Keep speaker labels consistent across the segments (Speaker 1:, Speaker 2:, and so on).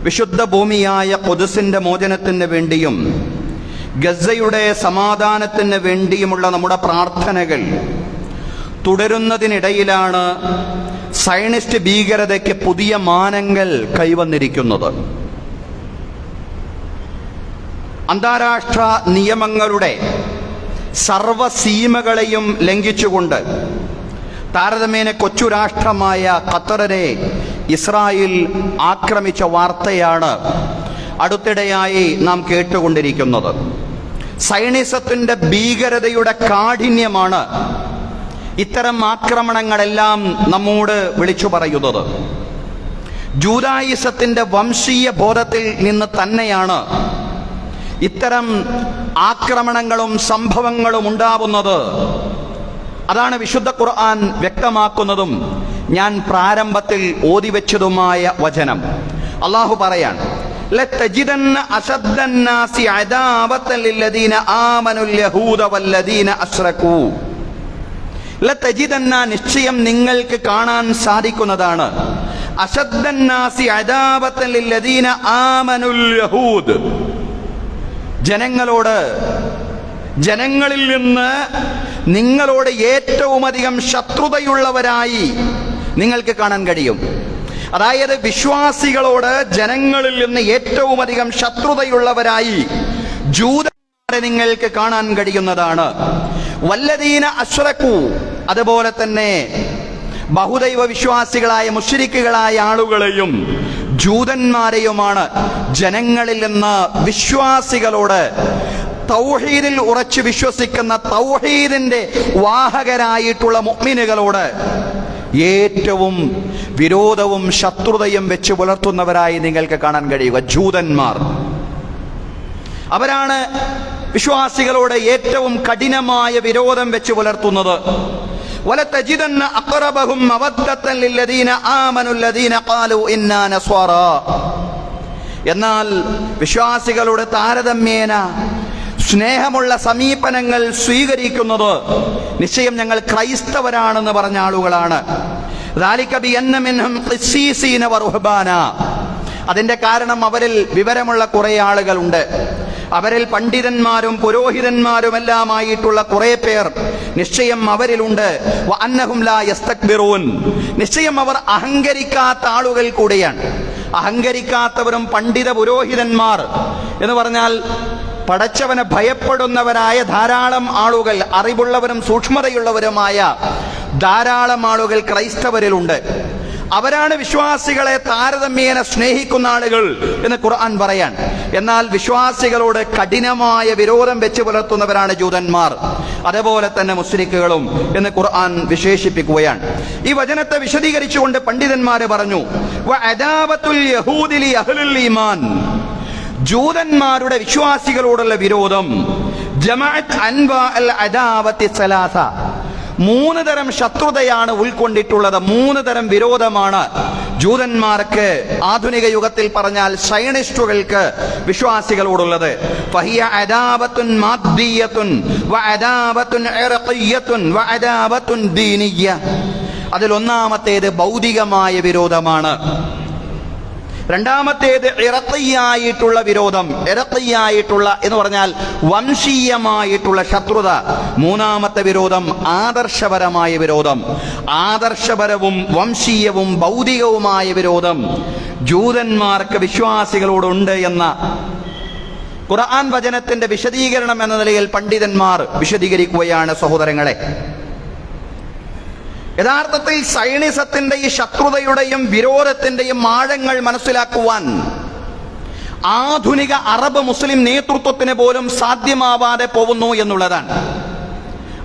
Speaker 1: വിശുദ്ധ ഭൂമിയായ ഖുദ്സിന്റെ മോചനത്തിന് വേണ്ടിയും ഗസയുടെ സമാധാനത്തിന് വേണ്ടിയുമുള്ള നമ്മുടെ പ്രാർത്ഥനകൾ തുടരുന്നതിനിടയിലാണ് സയനിസ്റ്റ് ഭീകരതയ്ക്ക് പുതിയ മാനങ്ങൾ കൈവന്നിരിക്കുന്നത്. അന്താരാഷ്ട്ര നിയമങ്ങളുടെ സർവസീമകളെയും ലംഘിച്ചുകൊണ്ട് താരതമ്യേന കൊച്ചു രാഷ്ട്രമായ ഖത്തറിനെ ഇസ്രായേൽ ആക്രമിച്ച വാർത്തയാണ് അടുത്തിടെയായി നാം കേട്ടുകൊണ്ടിരിക്കുന്നത്. സയനിസത്തിന്റെ ഭീകരതയുടെ കാഠിന്യമാണ് ഇത്തരം ആക്രമണങ്ങളെല്ലാം നമ്മോട് വിളിച്ചു പറയുന്നത്. ജൂദായിസത്തിന്റെ വംശീയ ബോധത്തിൽ നിന്ന് തന്നെയാണ് ഇത്തരം ആക്രമണങ്ങളും സംഭവങ്ങളും ഉണ്ടാവുന്നത്. അതാണ് വിശുദ്ധ ഖുർആൻ വ്യക്തമാക്കുന്നതും ഞാൻ പ്രാരംഭത്തിൽ ഓതിവെച്ചതുമായ വചനം. അള്ളാഹു പറയാൻ, ലതജിദന്ന അശദ്ദന്നാസി അദാവതൻ ലില്ലദീന ആമനുൽ യഹൂദ വല്ലദീന അശ്റകൂ. ലതജിദന്ന, നിശ്ചയം നിങ്ങൾക്ക് കാണാൻ സാധിക്കുന്നതാണ്, അശദ്ദന്നാസി അദാവതൻ ലില്ലദീന ആമനുൽ യഹൂദ്, ജനങ്ങളിൽ നിന്ന് നിങ്ങളോട് ഏറ്റവും അധികം ശത്രുതയുള്ളവരായി നിങ്ങൾക്ക് കാണാൻ കഴിയും. അതായത് വിശ്വാസികളോട് ജനങ്ങളിൽ നിന്ന് ഏറ്റവും അധികം ശത്രുതയുള്ളവരായി ജൂതന്മാരെ നിങ്ങൾക്ക് കാണാൻ കഴിയുന്നതാണ്. വല്ലദീന അശ്റകൂ, അതുപോലെ തന്നെ ബഹുദൈവ വിശ്വാസികളായ മുശ്രിക്കുകളായ ആളുകളെയും ജൂതന്മാരെയുമാണ് ജനങ്ങളിൽ നിന്ന് വിശ്വാസികളോട്, തൗഹീദിൽ ഉറച്ചു വിശ്വസിക്കുന്ന തൗഹീദിന്റെ വാഹകരായിട്ടുള്ള മുഅ്മിനുകളോട് ഏറ്റവും വിരോധവും ശത്രുതയും വെച്ച് പുലർത്തുന്നവരായി നിങ്ങൾക്ക് കാണാൻ കഴിയുക. ജൂതന്മാർ അവരാണ് വിശ്വാസികളോട് ഏറ്റവും കഠിനമായ വിരോധം വെച്ച് പുലർത്തുന്നത്. വലതജിദന്ന അഖറബഹും മവദ്ദതൻ ലില്ലദീന ആമനു അല്ലദീന ഖാലൂ ഇന്നാ നസ്വാറാ. എന്നാൽ വിശ്വാസികളുടെ താരതമ്യേന സ്നേഹമുള്ള സമീപനങ്ങൾ സ്വീകരിക്കുന്നത് നിശ്ചയം ഞങ്ങൾ ക്രൈസ്തവരാണെന്ന് പറഞ്ഞ ആളുകളാണ്. ദാലിക ബിഅന്ന മിൻഹും ഖിസ്സീസീന വറുഹ്ബാന. അതിന്റെ കാരണം അവരിൽ വിവരമുള്ള കുറെ ആളുകളുണ്ട്, അവരിൽ പണ്ഡിതന്മാരും പുരോഹിതന്മാരുമെല്ലാമായിട്ടുള്ള കുറെ പേർ നിശ്ചയം അവരിലുണ്ട്. വഅന്നഹും ലാ യസ്തക്ബിറൂൻ, നിശ്ചയം അവർ അഹങ്കരിക്കാത്ത ആളുകൾ കൂടിയാണ്. അഹങ്കരിക്കാത്തവരും പണ്ഡിത പുരോഹിതന്മാർ എന്ന് പറഞ്ഞാൽ പടച്ചവനെ ഭയപ്പെടുന്നവരായ ധാരാളം ആളുകൾ, അറിവുള്ളവരും സൂക്ഷ്മതയുള്ളവരുമായ ധാരാളം ആളുകൾ ക്രൈസ്തവരിലുണ്ട്. അവരാണ് വിശ്വാസികളെ താരതമ്യേന സ്നേഹിക്കുന്ന ആളുകൾ എന്ന് ഖുർആൻ പറയാൻ. എന്നാൽ വിശ്വാസികളോട് കഠിനമായ വിരോധം വെച്ച് പുലർത്തുന്നവരാണ് ജൂതന്മാർ, അതുപോലെ തന്നെ മുശ്രിക്കുകളും എന്ന് ഖുർആൻ വിശേഷിപ്പിക്കുകയാണ്. ഈ വചനത്തെ വിശദീകരിച്ചുകൊണ്ട് പണ്ഡിതന്മാര് പറഞ്ഞു, വഅദാവത്തുൽ യഹൂദി ലി അഹ്ലിൽ ഈമാൻ, ജൂതന്മാരുടെ വിശ്വാസികളോടുള്ള വിരോധം ജമഅത്ത് അൻവാ അൽ അദാവത്തി സലാസ, മൂന്ന് തരം ശത്രുതയാണ് ഉൾക്കൊണ്ടിട്ടുള്ളത്. മൂന്ന് തരം വിരോധമാണ് ജൂതന്മാർക്ക്, ആധുനിക യുഗത്തിൽ പറഞ്ഞാൽ സയനിസ്റ്റുകൾക്ക് വിശ്വാസികളോടുള്ളത്. ഫഹിയ അദാവത്തുൻ മാദ്ദിയത്തുൻ വഅദാവത്തുൻ ഇർഖിയ്യത്തുൻ വഅദാവത്തുൻ ദീനിയ്യ. അതിൽ ഒന്നാമത്തേത് ഭൗതികമായ വിരോധമാണ്. രണ്ടാമത്തേത് ഇറഖിയായിട്ടുള്ള വിരോധം, ഇറഖിയായിട്ടുള്ള എന്ന് പറഞ്ഞാൽ വംശീയമായിട്ടുള്ള ശത്രുത. മൂന്നാമത്തെ വിരോധം ആദർശപരമായ വിരോധം. ആദർശപരവും വംശീയവും ഭൗതികവുമായ വിരോധം ജൂതന്മാർക്ക് വിശ്വാസികളോടുണ്ട് എന്ന ഖുർആൻ വചനത്തിന്റെ വിശദീകരണം എന്ന നിലയിൽ പണ്ഡിതന്മാർ വിശദീകരിക്കുകയാണ്. സഹോദരങ്ങളെ, യഥാർത്ഥത്തിൽ സയനിസത്തിന്റെ ഈ ശത്രുതയുടെയും വിരോധത്തിന്റെയും ആഴങ്ങൾ മനസ്സിലാക്കുവാൻ ആധുനിക അറബ് മുസ്ലിം നേതൃത്വത്തിന് പോലും സാധ്യമാവാതെ പോകുന്നു എന്നുള്ളതാണ്.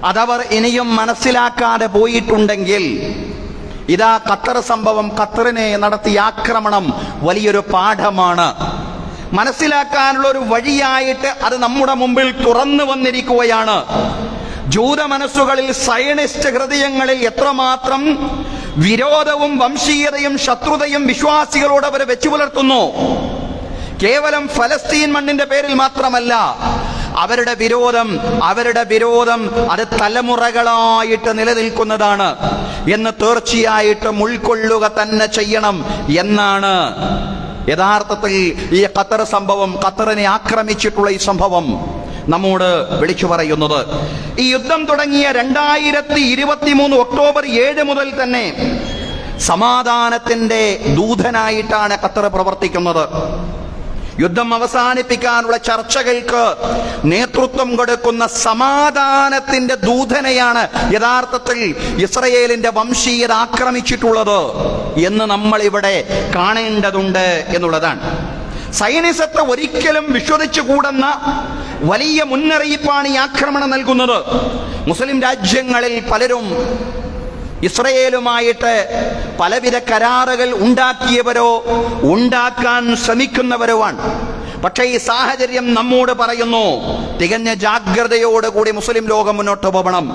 Speaker 1: അതവർ ഇനിയും മനസ്സിലാക്കാതെ പോയിട്ടുണ്ടെങ്കിൽ ഇതാ ഖത്തർ സംഭവം, ഖത്തറിനെ നടത്തിയ ആക്രമണം വലിയൊരു പാഠമാണ്. മനസ്സിലാക്കാനുള്ള ഒരു വഴിയായിട്ട് അത് നമ്മുടെ മുമ്പിൽ തുറന്നു വന്നിരിക്കുകയാണ്. ജൂത മനസ്സുകളിൽ, സയനിസ്റ്റ് ഹൃദയങ്ങളിൽ എത്രമാത്രം വിരോധവും വംശീയതയും ശത്രുതയും വിശ്വാസികളോട് അവർ വെച്ചു പുലർത്തുന്നു. കേവലം ഫലസ്തീൻ മണ്ണിന്റെ പേരിൽ മാത്രമല്ല, അവരുടെ വിരോധം അത് തലമുറകളായിട്ട് നിലനിൽക്കുന്നതാണ് എന്ന് തീർച്ചയായിട്ടും ഉൾക്കൊള്ളുക തന്നെ ചെയ്യണം എന്നാണ് യഥാർത്ഥത്തിൽ ഈ ഖത്തർ സംഭവം, ഖത്തറിനെ ആക്രമിച്ചിട്ടുള്ള ഈ സംഭവം നമ്മോട് വിളിച്ചു പറയുന്നത്, ഈ യുദ്ധം തുടങ്ങിയ 2023 ഒക്ടോബർ 7 മുതൽ തന്നെ സമാധാനത്തിന്റെ ദൂതനായിട്ടാണ് ഖത്തർ പ്രവർത്തിക്കുന്നത്. യുദ്ധം അവസാനിപ്പിക്കാനുള്ള ചർച്ചകൾക്ക് നേതൃത്വം കൊടുക്കുന്ന സമാധാനത്തിന്റെ ദൂതനെയാണ് യഥാർത്ഥത്തിൽ ഇസ്രയേലിന്റെ വംശീയത ആക്രമിച്ചിട്ടുള്ളത് എന്ന് നമ്മൾ ഇവിടെ കാണേണ്ടതുണ്ട് എന്നുള്ളതാണ്. സയനിസത്തെ ഒരിക്കലും വിശ്വസിച്ചുകൂടുന്ന വലിയ മുന്നറിയിപ്പാണ് ഈ ആക്രമണം നൽകുന്നത്. മുസ്ലിം രാജ്യങ്ങളിൽ പലരും ഇസ്രയേലുമായിട്ട് പലവിധ കരാറുകൾ ഉണ്ടാക്കിയവരോ ഉണ്ടാക്കാൻ ശ്രമിക്കുന്നവരുമാണ്. പക്ഷേ ഈ സാഹചര്യം നമ്മോട് പറയുന്നു, തികഞ്ഞ ജാഗ്രതയോടുകൂടി മുസ്ലിം ലോകം മുന്നോട്ട് പോകണം.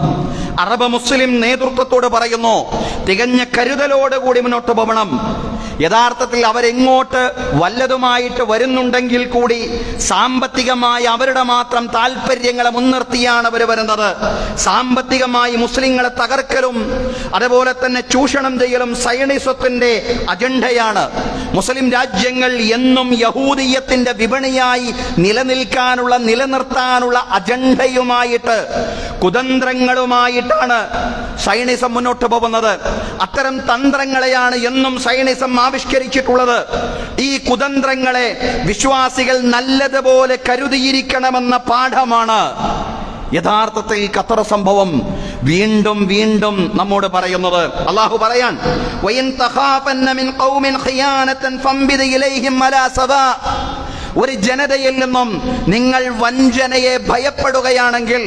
Speaker 1: അറബ് മുസ്ലിം നേതൃത്വത്തോട് പറയുന്നു, തികഞ്ഞ കരുതലോടുകൂടി മുന്നോട്ട് പോകണം. യഥാർത്ഥത്തിൽ അവരെങ്ങോട്ട് വല്ലതുമായിട്ട് വരുന്നുണ്ടെങ്കിൽ കൂടി സാമ്പത്തികമായി അവരുടെ മാത്രം താല്പര്യങ്ങളെ മുൻനിർത്തിയാണ് അവർ വരുന്നത്. സാമ്പത്തികമായി മുസ്ലിങ്ങളെ തകർക്കലും അതുപോലെ തന്നെ ചൂഷണം ചെയ്യലും സയണിസത്തിന്റെ അജണ്ടയാണ്. മുസ്ലിം രാജ്യങ്ങൾ എന്നും യഹൂദിയത്തിന്റെ വിപണിയായി നിലനിർത്താനുള്ള അജണ്ടയുമായിട്ട്, കുതന്ത്രങ്ങളുമായിട്ടാണ് സയണിസം മുന്നോട്ട് പോകുന്നത്. അത്തരം തന്ത്രങ്ങളെയാണ് എന്നും സയണിസം ആവിഷ്കരിച്ചിട്ടുള്ളത്. ഈ കുതന്ത്രങ്ങളെ വിശ്വാസികൾ നല്ലതുപോലെ കരുതിയിരിക്കണമെന്ന പാഠമാണ് യഥാർത്ഥത്തിൽ ഖത്തർ സംഭവം വീണ്ടും വീണ്ടും നമ്മോട് പറയുന്നത്. അല്ലാഹു പറയാൻ, വഇൻ തഖാഫന്ന മിൻ ഖൗമിൻ ഖിയാനതൻ ഫംബിദ് ഇലൈഹിം അലാ സവാ. ഒരു ജനതയിൽ നിന്നും നിങ്ങൾ വഞ്ചനയെ ഭയപ്പെടുകയാണെങ്കിൽ,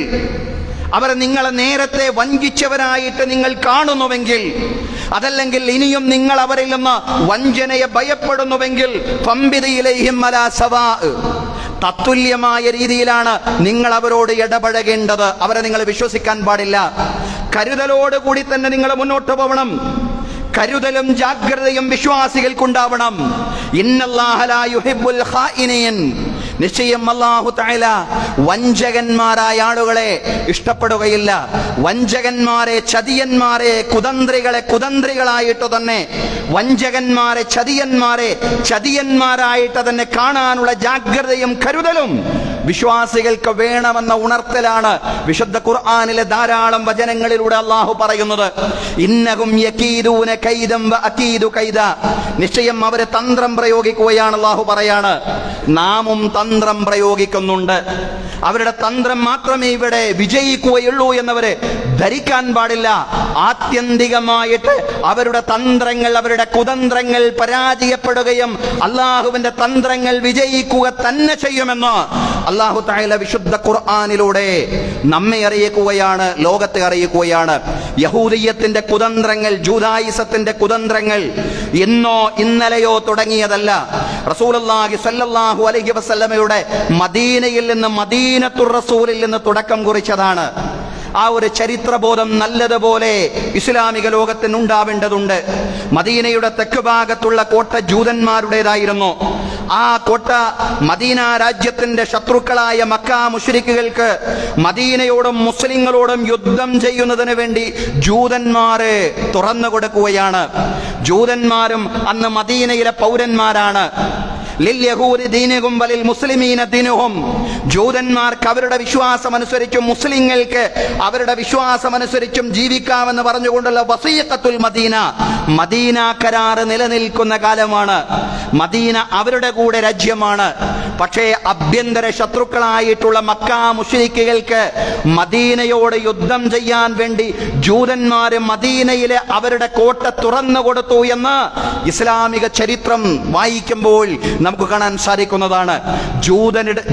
Speaker 1: അവർ നിങ്ങളെ നേരത്തെ വഞ്ചിച്ചവരായിട്ട് നിങ്ങൾ കാണുന്നുവെങ്കിൽ, അതല്ലെങ്കിൽ ഇനിയും നിങ്ങൾ അവരിൽ നിന്ന് വഞ്ചനയെ ഭയപ്പെടുന്നുവെങ്കിൽ, ഫംബിദ് ഇലൈഹിം അലാ സവാ, തത്തുല്യമായ രീതിയിലാണ് നിങ്ങൾ അവരോട് ഇടപഴകേണ്ടത്. അവരെ നിങ്ങൾ വിശ്വസിക്കാൻ പാടില്ല. കരുതലോടുകൂടി തന്നെ നിങ്ങൾ മുന്നോട്ട് പോകണം. കരുതലും ജാഗ്രതയും വിശ്വാസികൾക്കുണ്ടാവണം. ഇന്നല്ലാഹ ലാ യുഹിബ്ബുൽ ഖായിനീൻ. നിശ്ചയം അല്ലാഹു തആല വഞ്ചകന്മാരായ ആളുകളെ ഇഷ്ടപ്പെടുകയില്ല. വഞ്ചകന്മാരെ, ചതിയന്മാരെ, കുതന്ത്രികളായിട്ട് തന്നെ, വഞ്ചകന്മാരെ, ചതിയന്മാരായിട്ട് തന്നെ കാണാനുള്ള ജാഗ്രതയും കരുതലും വിശ്വാസികൾക്ക് വേണമെന്ന ഉണർത്തലാണ് വിശുദ്ധ ഖുർആനിലെ ധാരാളം വചനങ്ങളിലൂടെ അല്ലാഹു പറയുന്നത്. ഇന്നഹും യകീദൂന കൈദൻ വഅകീദു കൈദ. നിശ്ചയം അവരെ തന്ത്രം പ്രയോഗിക്കുകയാണ്. അല്ലാഹു പറയാണ്, നാമും തന്ത്രം പ്രയോഗിക്കുന്നുണ്ട്. അവരുടെ തന്ത്രം മാത്രമേ ഇവിടെ വിജയിക്കുകയുള്ളൂ എന്നവരെ ധരിക്കാൻ പാടില്ല. ആത്യന്തികമായിട്ട് അവരുടെ തന്ത്രങ്ങൾ, അവരുടെ കുതന്ത്രങ്ങൾ പരാജയപ്പെടുകയും അള്ളാഹുവിന്റെ തന്ത്രങ്ങൾ വിജയിക്കുക തന്നെ ചെയ്യുമെന്ന് അല്ലാഹു തആല വിശുദ്ധ ഖുർആനിലൂടെ നമ്മെ അറിയിക്കുകയാണ്, ലോകത്തെ അറിയിക്കുകയാണ്. യഹൂദിയത്തിന്റെ കുതന്ത്രങ്ങൾ, ജൂദായിസത്തിന്റെ കുതന്ത്രങ്ങൾ ഇന്നോ ഇന്നലെയോ തുടങ്ങിയതല്ല. റസൂലുള്ളാഹി സ്വല്ലല്ലാഹു അലൈഹി വസല്ലമയുടെ മദീനയിൽ നിന്ന്, മദീനത്തുർ റസൂലിൽ നിന്ന് തുടക്കം കുറിച്ചതാണ്. ആ ഒരു ചരിത്രബോധം നല്ലതുപോലെ ഇസ്ലാമിക ലോകത്തിന് ഉണ്ടാവേണ്ടതുണ്ട്. മദീനയുടെ തെക്ക് ഭാഗത്തുള്ള കോട്ട ജൂതന്മാരുടേതായിരുന്നു. ആ കോട്ട മദീന രാജ്യത്തിന്റെ ശത്രുക്കളായ മക്ക മുശ്രിക്കുകൾക്ക് മദീനയോടും മുസ്ലിങ്ങളോടും യുദ്ധം ചെയ്യുന്നതിന് വേണ്ടി ജൂതന്മാരെ തുറന്നു കൊടുക്കുകയാണ്. ജൂതന്മാരും അന്ന് മദീനയിലെ പൗരന്മാരാണ്. ലിൽയഹൂദി ദീനുഹും വലിൽ മുസ്ലിമീന ദീനുഹും. ജൂതന്മാർക്ക് അവരുടെ വിശ്വാസമനുസരിച്ചും മുസ്ലിങ്ങൾക്ക് അവരുടെ വിശ്വാസമനുസരിച്ചും ജീവിക്കാമെന്ന് പറഞ്ഞുകൊണ്ടുള്ള വസീഖത്തുൽ മദീന, മദീന കരാർ നിലനിൽക്കുന്ന കാലമാണ്. മദീന അവരുടെ കൂടെ രാജ്യമാണ്. പക്ഷേ ആഭ്യന്തര ശത്രുക്കളായിട്ടുള്ള മക്ക മുശ്രിക്കുകൾക്ക് മദീനയോട് യുദ്ധം ചെയ്യാൻ വേണ്ടി ജൂതന്മാര് മദീനയിലെ അവരുടെ കോട്ട തുറന്നു കൊടുത്തു എന്ന് ഇസ്ലാമിക ചരിത്രം വായിക്കുമ്പോൾ നമുക്ക് കാണാൻ സാധിക്കുന്നതാണ്.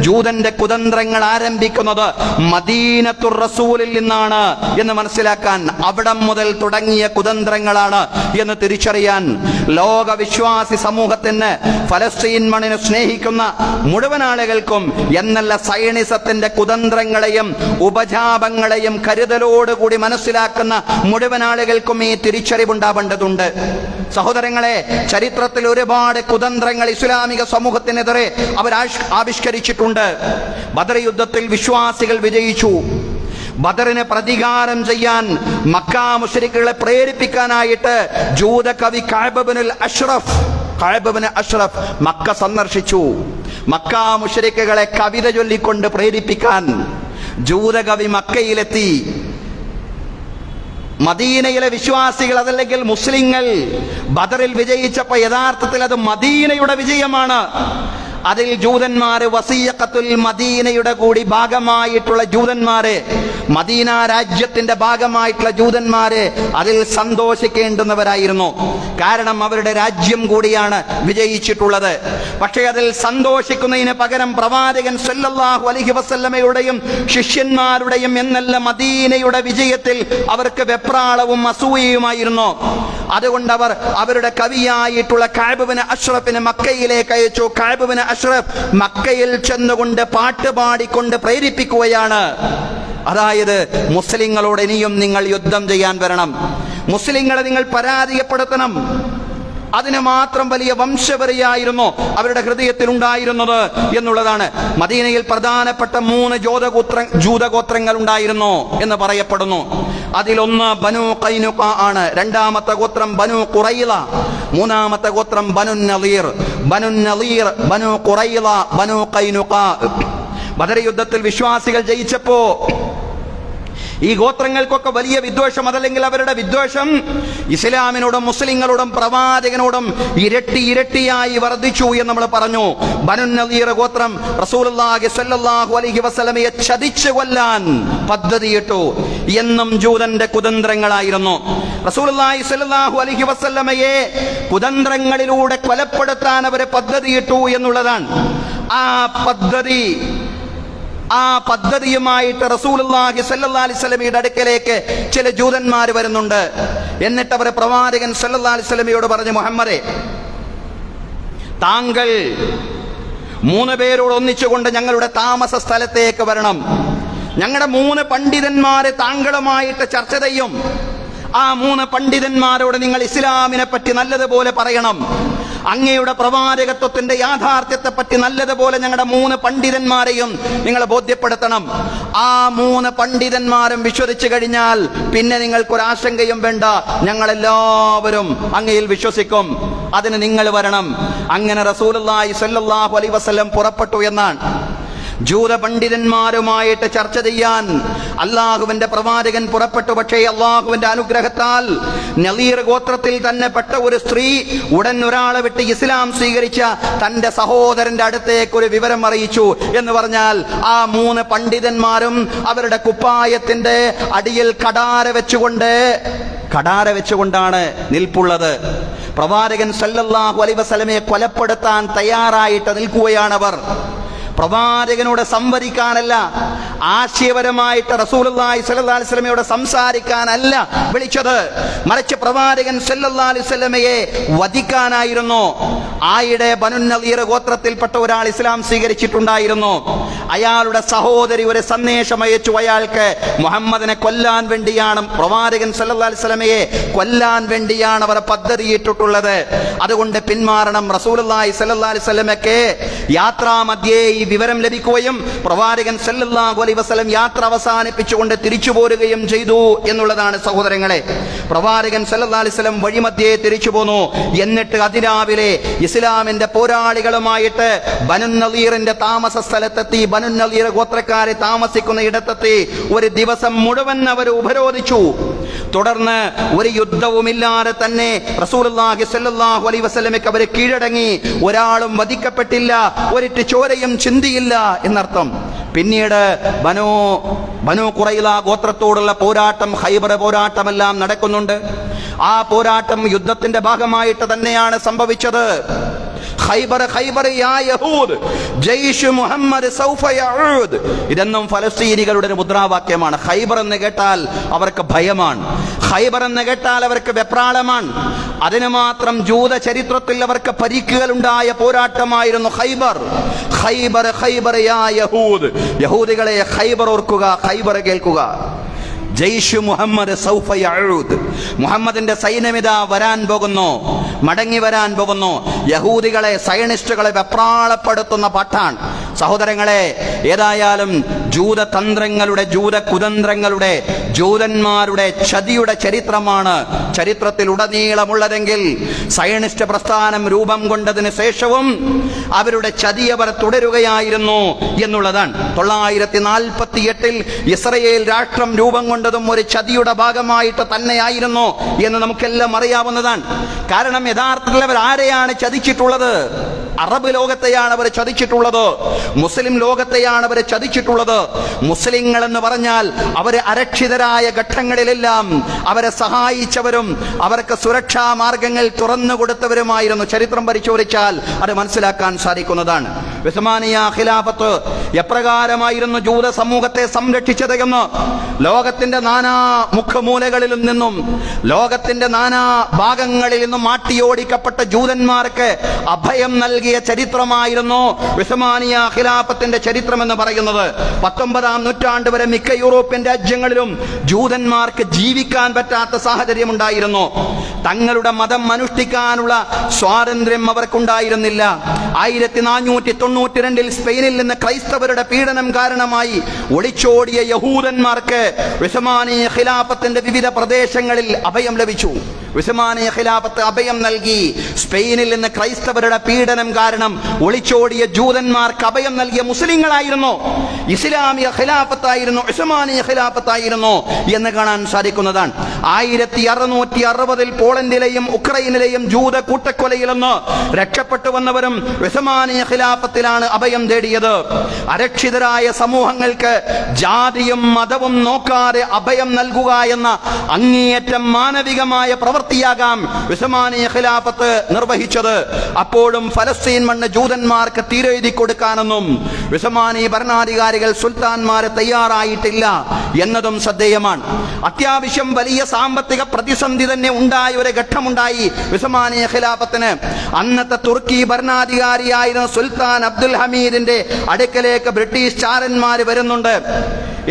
Speaker 1: ജൂതന്റെ കുതന്ത്രങ്ങൾ ആരംഭിക്കുന്നത് മദീനത്തുർ റസൂലിൽ നിന്നാണ് എന്ന് മനസ്സിലാക്കാൻ, അവിടം മുതൽ തുടങ്ങിയ കുതന്ത്രങ്ങളാണ് എന്ന് തിരിച്ചറിയാൻ ലോക വിശ്വാസി സമൂഹത്തിന്, ഫലസ്തീൻ മണ്ണിനെ സ്നേഹിക്കുന്ന മുഴുവൻ ആളുകൾക്കും എന്നല്ല സയണിസത്തിന്റെ കുതന്ത്രങ്ങളെയും ഉപജാപങ്ങളെയും കരുതലോടുകൂടി മനസ്സിലാക്കുന്ന മുഴുവൻ ആളുകൾക്കും ഈ തിരിച്ചറിവുണ്ടാവേണ്ടതുണ്ട്. സഹോദരങ്ങളെ, ചരിത്രത്തിൽ ഒരുപാട് കുതന്ത്രങ്ങൾ ഇസ്ലാമിക സമൂഹത്തിനെതിരെ അവർ ആവിഷ്കരിച്ചിട്ടുണ്ട്. ബദർ യുദ്ധത്തിൽ വിശ്വാസികൾ വിജയിച്ചു. ബദറിന് പ്രതികാരം ചെയ്യാൻ മക്ക മുശ്രിക്കുകളെ പ്രേരിപ്പിക്കാനായിട്ട് ജൂത കവി കഅബ് ഇബ്നുൽ അഷ്റഫ് കഅബ് ഇബ്നു അഷ്റഫ് മക്ക സന്ദർശിച്ചു. മക്ക മുശ്രിക്കുകളെ കവിത ചൊല്ലിക്കൊണ്ട് പ്രേരിപ്പിക്കാൻ ജൂതകവി മക്കയിലെത്തി. മദീനയിലെ വിശ്വാസികൾ, അതല്ലെങ്കിൽ മുസ്ലിങ്ങൾ ബദറിൽ വിജയിച്ചപ്പോൾ യഥാർത്ഥത്തിൽ അത് മദീനയുടെ വിജയമാണ്. അതിൽ ജൂതന്മാര് വസീഖത്തുൽ മദീനയുടെ കൂടി ഭാഗമായിട്ടുള്ള ജൂതന്മാര്, മദീന രാജ്യത്തിന്റെ ഭാഗമായിട്ടുള്ള ജൂതന്മാര് അതിൽ സന്തോഷിക്കേണ്ടുന്നവരായിരുന്നു. കാരണം അവരുടെ രാജ്യം കൂടിയാണ് വിജയിച്ചിട്ടുള്ളത്. പക്ഷേ അതിൽ സന്തോഷിക്കുന്നതിന് പകരം പ്രവാചകൻ സല്ലല്ലാഹു അലൈഹി വസല്ലമയുടെയും ശിഷ്യന്മാരുടെയും എന്നല്ല മദീനയുടെ വിജയത്തിൽ അവർക്ക് വെപ്രാളവും അസൂയയുമായിരുന്നു. അതുകൊണ്ട് അവർ അവരുടെ കവിയായിട്ടുള്ള കഅബ് ഇബ്നു അഷ്റഫിനെ മക്കയിലേക്ക് അയച്ചു. കഅബ് ഇബ്നു അഷ്റഫ് മക്കയിൽ ചെന്നുകൊണ്ട് പാട്ട് പാടിക്കൊണ്ട് പ്രേരിപ്പിക്കുകയാണ്. അതായത് മുസ്ലിങ്ങളോട് ഇനിയും നിങ്ങൾ യുദ്ധം ചെയ്യാൻ വരണം, മുസ്ലിങ്ങളെ നിങ്ങൾ പരാജയപ്പെടുത്തണം. അതിന് മാത്രം വലിയ വംശവെറിയായിരുന്നു അവരുടെ ഹൃദയത്തിൽ ഉണ്ടായിരുന്നത് എന്നുള്ളതാണ്. മദീനയിൽ പ്രധാനപ്പെട്ട 3 ജൂതഗോത്രങ്ങൾ ഉണ്ടായിരുന്നു എന്ന് പറയപ്പെടുന്നു. അതിലൊന്ന് ബനു ഖൈനുഖ ആണ്, രണ്ടാമത്തെ ഗോത്രം ബനു ഖുറൈള, മൂന്നാമത്തെ ഗോത്രം ബനു നളീർ. ബനു ഖുറൈള, ബനു ഖൈനുഖ. ബദർ യുദ്ധത്തിൽ വിശ്വാസികൾ ജയിച്ചപ്പോ ഈ ഗോത്രങ്ങൾക്കൊക്കെ വലിയ വിദ്വേഷം, അതല്ലെങ്കിൽ അവരുടെ വിദ്വേഷം ഇസ്ലാമിനോടും മുസ്ലിങ്ങളോടും പ്രവാചകനോടും ഇരട്ടിയായി വർദ്ധിച്ചു എന്ന് നമ്മൾ പറഞ്ഞു. ബനു നളീർ ഗോത്രം റസൂലുള്ളാഹി സ്വല്ലല്ലാഹു അലൈഹി വസല്ലമയെ ചതിച്ചു കൊല്ലാൻ പദ്ധതിയിട്ടു. എന്നും ജൂതന്റെ കുതന്ത്രങ്ങളായിരുന്നു. റസൂലുള്ളാഹി സ്വല്ലല്ലാഹു അലൈഹി വസല്ലമയെ കുതന്ത്രങ്ങളിലൂടെ കൊലപ്പെടുത്താൻ അവരെ പദ്ധതിയിട്ടു എന്നുള്ളതാണ്. ആ പദ്ധതിയുമായിട്ട് റസൂലുള്ളാഹി സ്വല്ലല്ലാഹു അലൈഹി വസല്ലമയുടെ അടുക്കലേക്ക് ചില ജൂതന്മാർ വരുന്നുണ്ട്. എന്നിട്ട് അവർ പ്രവാചകൻ സ്വല്ലല്ലാഹു അലൈഹി വസല്ലമയോട് പറഞ്ഞു, മുഹമ്മദേ, താങ്കൾ 3 പേരോട് ഒന്നിച്ചുകൊണ്ട് ഞങ്ങളുടെ താമസ സ്ഥലത്തേക്ക് വരണം. ഞങ്ങളുടെ 3 പണ്ഡിതന്മാരെ താങ്കളുമായിട്ട് ചർച്ച ചെയ്യും. ആ 3 പണ്ഡിതന്മാരോട് നിങ്ങൾ ഇസ്ലാമിനെ പറ്റി നല്ലതുപോലെ പറയണം. അങ്ങയുടെ പ്രവാചകത്വത്തിന്റെ യാഥാർത്ഥ്യത്തെ പറ്റി നല്ലതുപോലെ ഞങ്ങളുടെ 3 പണ്ഡിതന്മാരെയും നിങ്ങൾ ബോധ്യപ്പെടുത്തണം. ആ 3 പണ്ഡിതന്മാരും വിശ്വസിച്ചു കഴിഞ്ഞാൽ പിന്നെ നിങ്ങൾക്കൊരാശങ്കയും വേണ്ട, ഞങ്ങളെല്ലാവരും അങ്ങയിൽ വിശ്വസിക്കും. അതിന് നിങ്ങൾ വരണം. അങ്ങനെ റസൂലുള്ളാഹി സ്വല്ലല്ലാഹു അലൈഹി വസല്ലം പുറപ്പെട്ടു എന്നാണ്. ജൂത പണ്ഡിതന്മാരുമായിട്ട് ചർച്ച ചെയ്യാൻ അള്ളാഹുവിന്റെ പ്രവാചകൻ പുറപ്പെട്ടു. പക്ഷേ അള്ളാഹുവിന്റെ അനുഗ്രഹത്താൽ നളീർ ഗോത്രത്തിൽ തന്നെ പെട്ട ഒരു സ്ത്രീ ഉടൻ ഒരാളെ വിട്ട് ഇസ്ലാം സ്വീകരിച്ച തന്റെ സഹോദരന്റെ അടുത്തേക്ക് ഒരു വിവരം അറിയിച്ചു. എന്ന് പറഞ്ഞാൽ ആ 3 പണ്ഡിതന്മാരും അവരുടെ കുപ്പായത്തിന്റെ അടിയിൽ കടാര വെച്ചുകൊണ്ടാണ് നിൽപ്പുള്ളത്. പ്രവാചകൻ സല്ലല്ലാഹു അലൈഹി വസല്ലമയെ കൊലപ്പെടുത്താൻ തയ്യാറായിട്ട് നിൽക്കുകയാണവർ. പ്രവാചകനോട് സംവദിക്കാനല്ല, ആശയപരമായിട്ട് റസൂലുള്ളാഹി സ്വല്ലല്ലാഹു അലൈഹി വസല്ലമയോട് സംസാരിക്കാനല്ല വിളിച്ചത്, മറിച്ച് പ്രവാചകൻ സ്വല്ലല്ലാഹു അലൈഹി വസല്ലമയെ വധിക്കാനായിരുന്നു. ആയിടെ ബനു നളീർ ഗോത്രത്തിൽപ്പെട്ട ഒരാൾ ഇസ്ലാം സ്വീകരിച്ചിട്ടുണ്ടായിരുന്നു. അയാളുടെ സഹോദരി ഒരു സന്ദേശം അയച്ചു. അയാൾക്ക് മുഹമ്മദിനെ കൊല്ലാൻ വേണ്ടിയാണ്, പ്രവാചകൻ സ്വല്ലല്ലാഹു അലൈഹി വസല്ലമയെ കൊല്ലാൻ വേണ്ടിയാണ് അവർ പദ്ധതിയിട്ടിട്ടുള്ളത്. അതുകൊണ്ട് പിന്മാറണം. റസൂലുള്ളാഹി സ്വല്ലല്ലാഹു അലൈഹി വസല്ലമയ്ക്ക് യാത്രാമധ്യേ ഈ വിവരം ലഭിക്കുകയും പ്രവാചകൻ സല്ലല്ലാഹു അലൈഹി വസല്ലം യാത്ര അവസാനിപ്പിച്ചുകൊണ്ട് തിരിച്ചു പോരുകയും ചെയ്തു എന്നുള്ളതാണ് സഹോദരങ്ങളെ. പ്രവാചകൻ സല്ലല്ലാഹു അലൈഹി വസല്ലം വഴിമധ്യേ തിരിച്ചു പോന്നു. എന്നിട്ട് അതിരാവിലെ ഇസ്ലാമിന്റെ പോരാളികളുമായിട്ട് ബനു നളീറിന്റെ താമസ സ്ഥലത്തെത്തി. ബനു നളീർ ഗോത്രക്കാരെ താമസിക്കുന്ന ഇടത്തെത്തി. ഒരു ദിവസം മുഴുവൻ അവർ ഉപരോധിച്ചു. തുടർന്ന് ഒരു യുദ്ധവുമില്ലാതെ തന്നെ റസൂലുള്ളാഹി സ്വല്ലല്ലാഹു അലൈഹി വസല്ലമയ്ക്ക് അവർ കീഴടങ്ങി. ഒരാളും വധിക്കപ്പെട്ടില്ല, ഒരിറ്റ് ചോരയും ചിന്തിയില്ല എന്നർത്ഥം. പിന്നീട് ബനു ഖുറൈള ഗോത്രത്തോടുള്ള പോരാട്ടം, ഖൈബർ പോരാട്ടമെല്ലാം നടക്കുന്നുണ്ട്. ആ പോരാട്ടം യുദ്ധത്തിന്റെ ഭാഗമായിട്ട് തന്നെയാണ് സംഭവിച്ചത്. ഖൈബർ യാ യഹൂദ് ജയ്ഷ് മുഹമ്മദ് സൗഫ യഊദ്. ഇതെന്നും ഫലസ്തീനികളുടെ ഒരു മുദ്രാവാക്യമാണ്. ഖൈബർ എന്ന് കേട്ടാൽ അവർക്ക് ഭയമാണ്, ഖൈബർ എന്ന് കേട്ടാൽ അവർക്ക് വെപ്രാളമാണ്. അതിന് മാത്രം ജൂത ചരിത്രത്തിൽ അവർക്ക് പരിക്കുകൾ ഉണ്ടായ പോരാട്ടമായിരുന്നു ഖൈബർ യാ യഹൂദ്. യഹൂദികളെ ഖൈബർ ഓർക്കുക, ഖൈബർ കേൾക്കുക. ജയ്ഷ് മുഹമ്മദ് സൗഫ യഊദ്. മുഹമ്മദിന്റെ സൈന്യമിതാ വരാൻ പോകുന്നു, മടങ്ങി വരാൻ പോകുന്നു. യഹൂദികളെ, സയനിസ്റ്റുകളെ വെപ്രാളപ്പെടുത്തുന്ന പാട്ടാണ്. സഹോദരങ്ങളെ, ഏതായാലും ജൂതതന്ത്രങ്ങളുടെ, ജൂതകുതന്ത്രങ്ങളുടെ, ജൂതന്മാരുടെ ചതിയുടെ ചരിത്രമാണ് ചരിത്രത്തിൽ ഉടനീളമുള്ളതെങ്കിൽ സയനിസ്റ്റ് പ്രസ്ഥാനം രൂപം കൊണ്ടതിന് ശേഷവും അവരുടെ ചതി അവർ തുടരുകയായിരുന്നു എന്നുള്ളതാണ്. 948 ഇസ്രയേൽ രാഷ്ട്രം രൂപം കൊണ്ടതും ഒരു ചതിയുടെ ഭാഗമായിട്ട് തന്നെയായിരുന്നു എന്ന് നമുക്കെല്ലാം അറിയാവുന്നതാണ്. കാരണം യഥാർത്ഥത്തിൽ അവർ ആരെയാണ് ചതിച്ചിട്ടുള്ളത്? അറബ് ലോകത്തെയാണ് അവർ ചതിച്ചിട്ടുള്ളത്, മുസ്ലിം ലോകത്തെയാണ് അവർ ചതിച്ചിട്ടുള്ളത്. മുസ്ലിങ്ങൾ എന്ന് പറഞ്ഞാൽ അവരെ അരക്ഷിതരായ ഘട്ടങ്ങളിലെല്ലാം അവരെ സഹായിച്ചവരും അവർക്ക് സുരക്ഷാ മാർഗങ്ങൾ തുറന്നു കൊടുത്തവരുമായിരുന്നു. ചരിത്രം പരിശോധിച്ചാൽ അത് മനസ്സിലാക്കാൻ സാധിക്കുന്നതാണ്. ഉസ്മാനിയ ഖിലാഫത്ത് എപ്രകാരമായിരുന്നു ജൂത സമൂഹത്തെ സംരക്ഷിച്ചത് എന്ന് ലോകത്തിന്റെ നാനാ മുഖമൂലകളിലും നിന്നും, ലോകത്തിന്റെ നാനാ ഭാഗങ്ങളിൽ നിന്നും മാട്ടിയോടിക്കപ്പെട്ട ജൂതന്മാർക്ക് അഭയം നൽകിയ ചരിത്രമായിരുന്നു ഉസ്മാനിയ ഖിലാഫത്തിന്റെ ചരിത്രം എന്ന് പറയുന്നത്. 19-ാം നൂറ്റാണ്ട് വരെ മിക്ക യൂറോപ്യൻ രാജ്യങ്ങളിലും ജൂതന്മാർക്ക് ജീവിക്കാൻ പറ്റാത്ത സാഹചര്യം ഉണ്ടായിരുന്നു. തങ്ങളുടെ മതം അനുഷ്ഠിക്കാനുള്ള സ്വാതന്ത്ര്യം അവർക്കുണ്ടായിരുന്നില്ല. 1492 സ്പെയിനിൽ നിന്ന് ക്രൈസ്തവരുടെ പീഡനം കാരണമായി ഒളിച്ചോടിയ യഹൂദന്മാർക്ക് ഉസ്മാനിയ ഖിലാഫത്തിന്റെ വിവിധ പ്രദേശങ്ങളിൽ അഭയം ലഭിച്ചു. ഉസ്മാനിയ ഖിലാഫത്ത് അഭയം നൽകി. സ്പെയിനിൽ നിന്ന് ക്രൈസ്തവരുടെ പീഡനം കാരണം ഒളിച്ചോടിയ ജൂതന്മാർക്ക് അഭയം നൽകിയ മുസ്ലിങ്ങളായിരുന്നു. ഇസ്ലാമിക ഖിലാഫത്തായിരുന്നു, ഉസ്മാനിയ ഖിലാഫത്തായിരുന്നു എന്ന് കാണാൻ സാധിക്കുന്നതാണ്. 1660 പോളണ്ടിലെയും ഉക്രൈനിലെയും ജൂത കൂട്ടക്കൊലയിൽ നിന്ന് രക്ഷപ്പെട്ടു വന്നവരും ഉസ്മാനിയ ഖിലാഫത്തിലാണ് അഭയം തേടിയത്. അരക്ഷിതരായ സമൂഹങ്ങൾക്ക് ജാതിയും മതവും നോക്കാതെ അഭയം നൽകുക എന്ന അങ്ങേയറ്റം മാനവികമായ പ്രവൃത്തിയാകാം ഉസ്മാനിയ ഖിലാഫത്ത് നിർവഹിച്ചത്. അപ്പോഴും ഫലസ്തീൻ മണ്ണ് ജൂതന്മാർക്ക് തീരെഴുതി കൊടുക്കാനൊന്നും ഉസ്മാനി ഭരണാധികാരികൾ, സുൽത്താൻമാരെ തയ്യാറായിട്ടില്ല എന്നതും ശ്രദ്ധേയമാണ്. അത്യാവശ്യം വലിയ സാമ്പത്തിക പ്രതിസന്ധി തന്നെ ഉണ്ടായ ഒരു ഘട്ടമുണ്ടായി ഉസ്മാനിയ ഖിലാഫത്തിന്. അന്നത്തെ തുർക്കി ഭരണാധികാരിയായിരുന്ന സുൽത്താൻ അബ്ദുൽ ഹമീദിന്റെ അടുക്കലേക്ക് ബ്രിട്ടീഷ് ചാരന്മാർ വരുന്നുണ്ട്.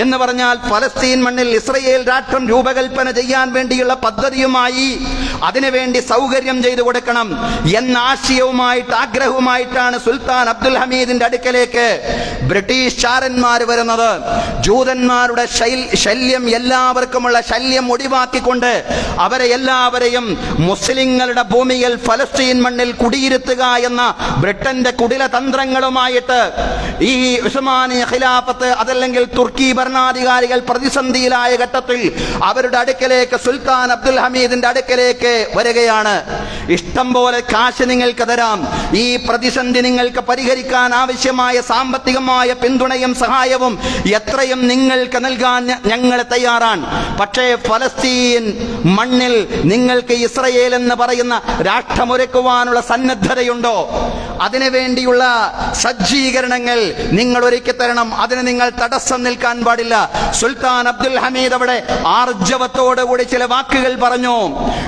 Speaker 1: എന്ന് പറഞ്ഞാൽ ഫലസ്തീൻ മണ്ണിൽ ഇസ്രയേൽ രാഷ്ട്രം രൂപകൽപ്പന ചെയ്യാൻ വേണ്ടിയുള്ള പദ്ധതിയുമായി, അതിനുവേണ്ടി സൗകര്യം ചെയ്തു കൊടുക്കണം എന്ന ആശയവുമായിട്ട്, ആഗ്രഹവുമായിട്ടാണ് സുൽത്താൻ അബ്ദുൽ ഹമീദിന്റെ അടുക്കലേക്ക് ബ്രിട്ടീഷ് ചാരന്മാർ വരുന്നത്. ജൂതന്മാരുടെ ശല്യം, എല്ലാവർക്കുമുള്ള ശല്യം ഒഴിവാക്കിക്കൊണ്ട് അവരെ എല്ലാവരെയും മുസ്ലിങ്ങളുടെ ഭൂമിയിൽ ഫലസ്തീൻ മണ്ണിൽ കുടിയിരുത്തുക എന്ന ബ്രിട്ടന്റെ കുടില തന്ത്രങ്ങളുമായിട്ട് ഈ ഉസ്മാനിയ ഖിലാഫത്ത്, അതല്ലെങ്കിൽ തുർക്കി ഭരണാധികാരികൾ പ്രതിസന്ധിയിലായ ഘട്ടത്തിൽ അവരുടെ അടുക്കലേക്ക്, സുൽത്താൻ അബ്ദുൽ ഹമീദിന്റെ അടുക്കലേക്ക് വരികയാണ്. ഇഷ്ടം പോലെ കാശ് നിങ്ങൾക്ക് തരാം, ഈ പ്രതിസന്ധി നിങ്ങൾക്ക് പരിഹരിക്കാൻ ആവശ്യമായ സാമ്പത്തികമായ പിന്തുണയും സഹായവും എത്രയും നിങ്ങൾക്ക് നൽകാൻ ഞങ്ങൾ തയ്യാറാണ്. പക്ഷേ ഫലസ്തീൻ മണ്ണിൽ നിങ്ങൾക്ക് ഇസ്രയേൽ എന്ന് പറയുന്ന രാഷ്ട്രമൊരുക്കുവാനുള്ള സന്നദ്ധതയുണ്ടോ? അതിനുവേണ്ടിയുള്ള സജ്ജീകരണങ്ങൾ നിങ്ങൾ ഒരുക്കി തരണം. അതിന് നിങ്ങൾ തടസ്സം നിൽക്കാൻ പാടില്ല. സുൽത്താൻ അബ്ദുൽ ഹമീദ് അവിടെ ആർജവത്തോടുകൂടി ചില വാക്കുകൾ പറഞ്ഞു.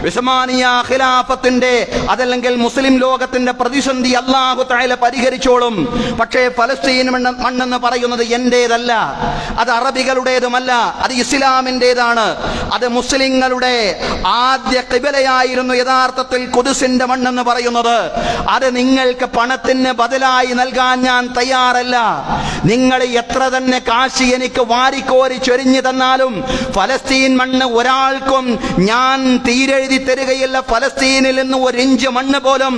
Speaker 1: ഉസ്മാനിയ ഖിലാഫത്തിന്റെ, അതല്ലെങ്കിൽ മുസ്ലിം ലോകത്തിന്റെ പ്രതിസന്ധി അല്ലാഹു തആല പരിഹരിച്ചോളും. പക്ഷേ ഫലസ്തീൻ മണ്ണെന്ന് പറയുന്നത് എന്റേതല്ല, അത് അറബികളുടേതുമല്ല, അത് ഇസ്ലാമിൻ്റെതാണ്. അത് മുസ്ലിങ്ങളുടെ ആദ്യ ഖിബലയായിരുന്നു യഥാർത്ഥത്തിൽ ഖുദ്സിന്റെ മണ്ണെന്ന് പറയുന്നത്. അത് നിങ്ങൾക്ക് പണത്തിന് ബദലായി നൽകാൻ ഞാൻ തയ്യാറല്ല. നിങ്ങൾ എത്ര തന്നെ കാശി എനിക്ക് വാരിക്കോരി ചൊരിഞ്ഞു തന്നാലും ഫലസ്തീൻ മണ്ണ് ഒരാൾക്കും ഞാൻ തീരെഴുതി തരികയില്ല. ഫലസ്തീനിൽ നിന്ന് 1 ഇഞ്ച് മണ്ണ് പോലും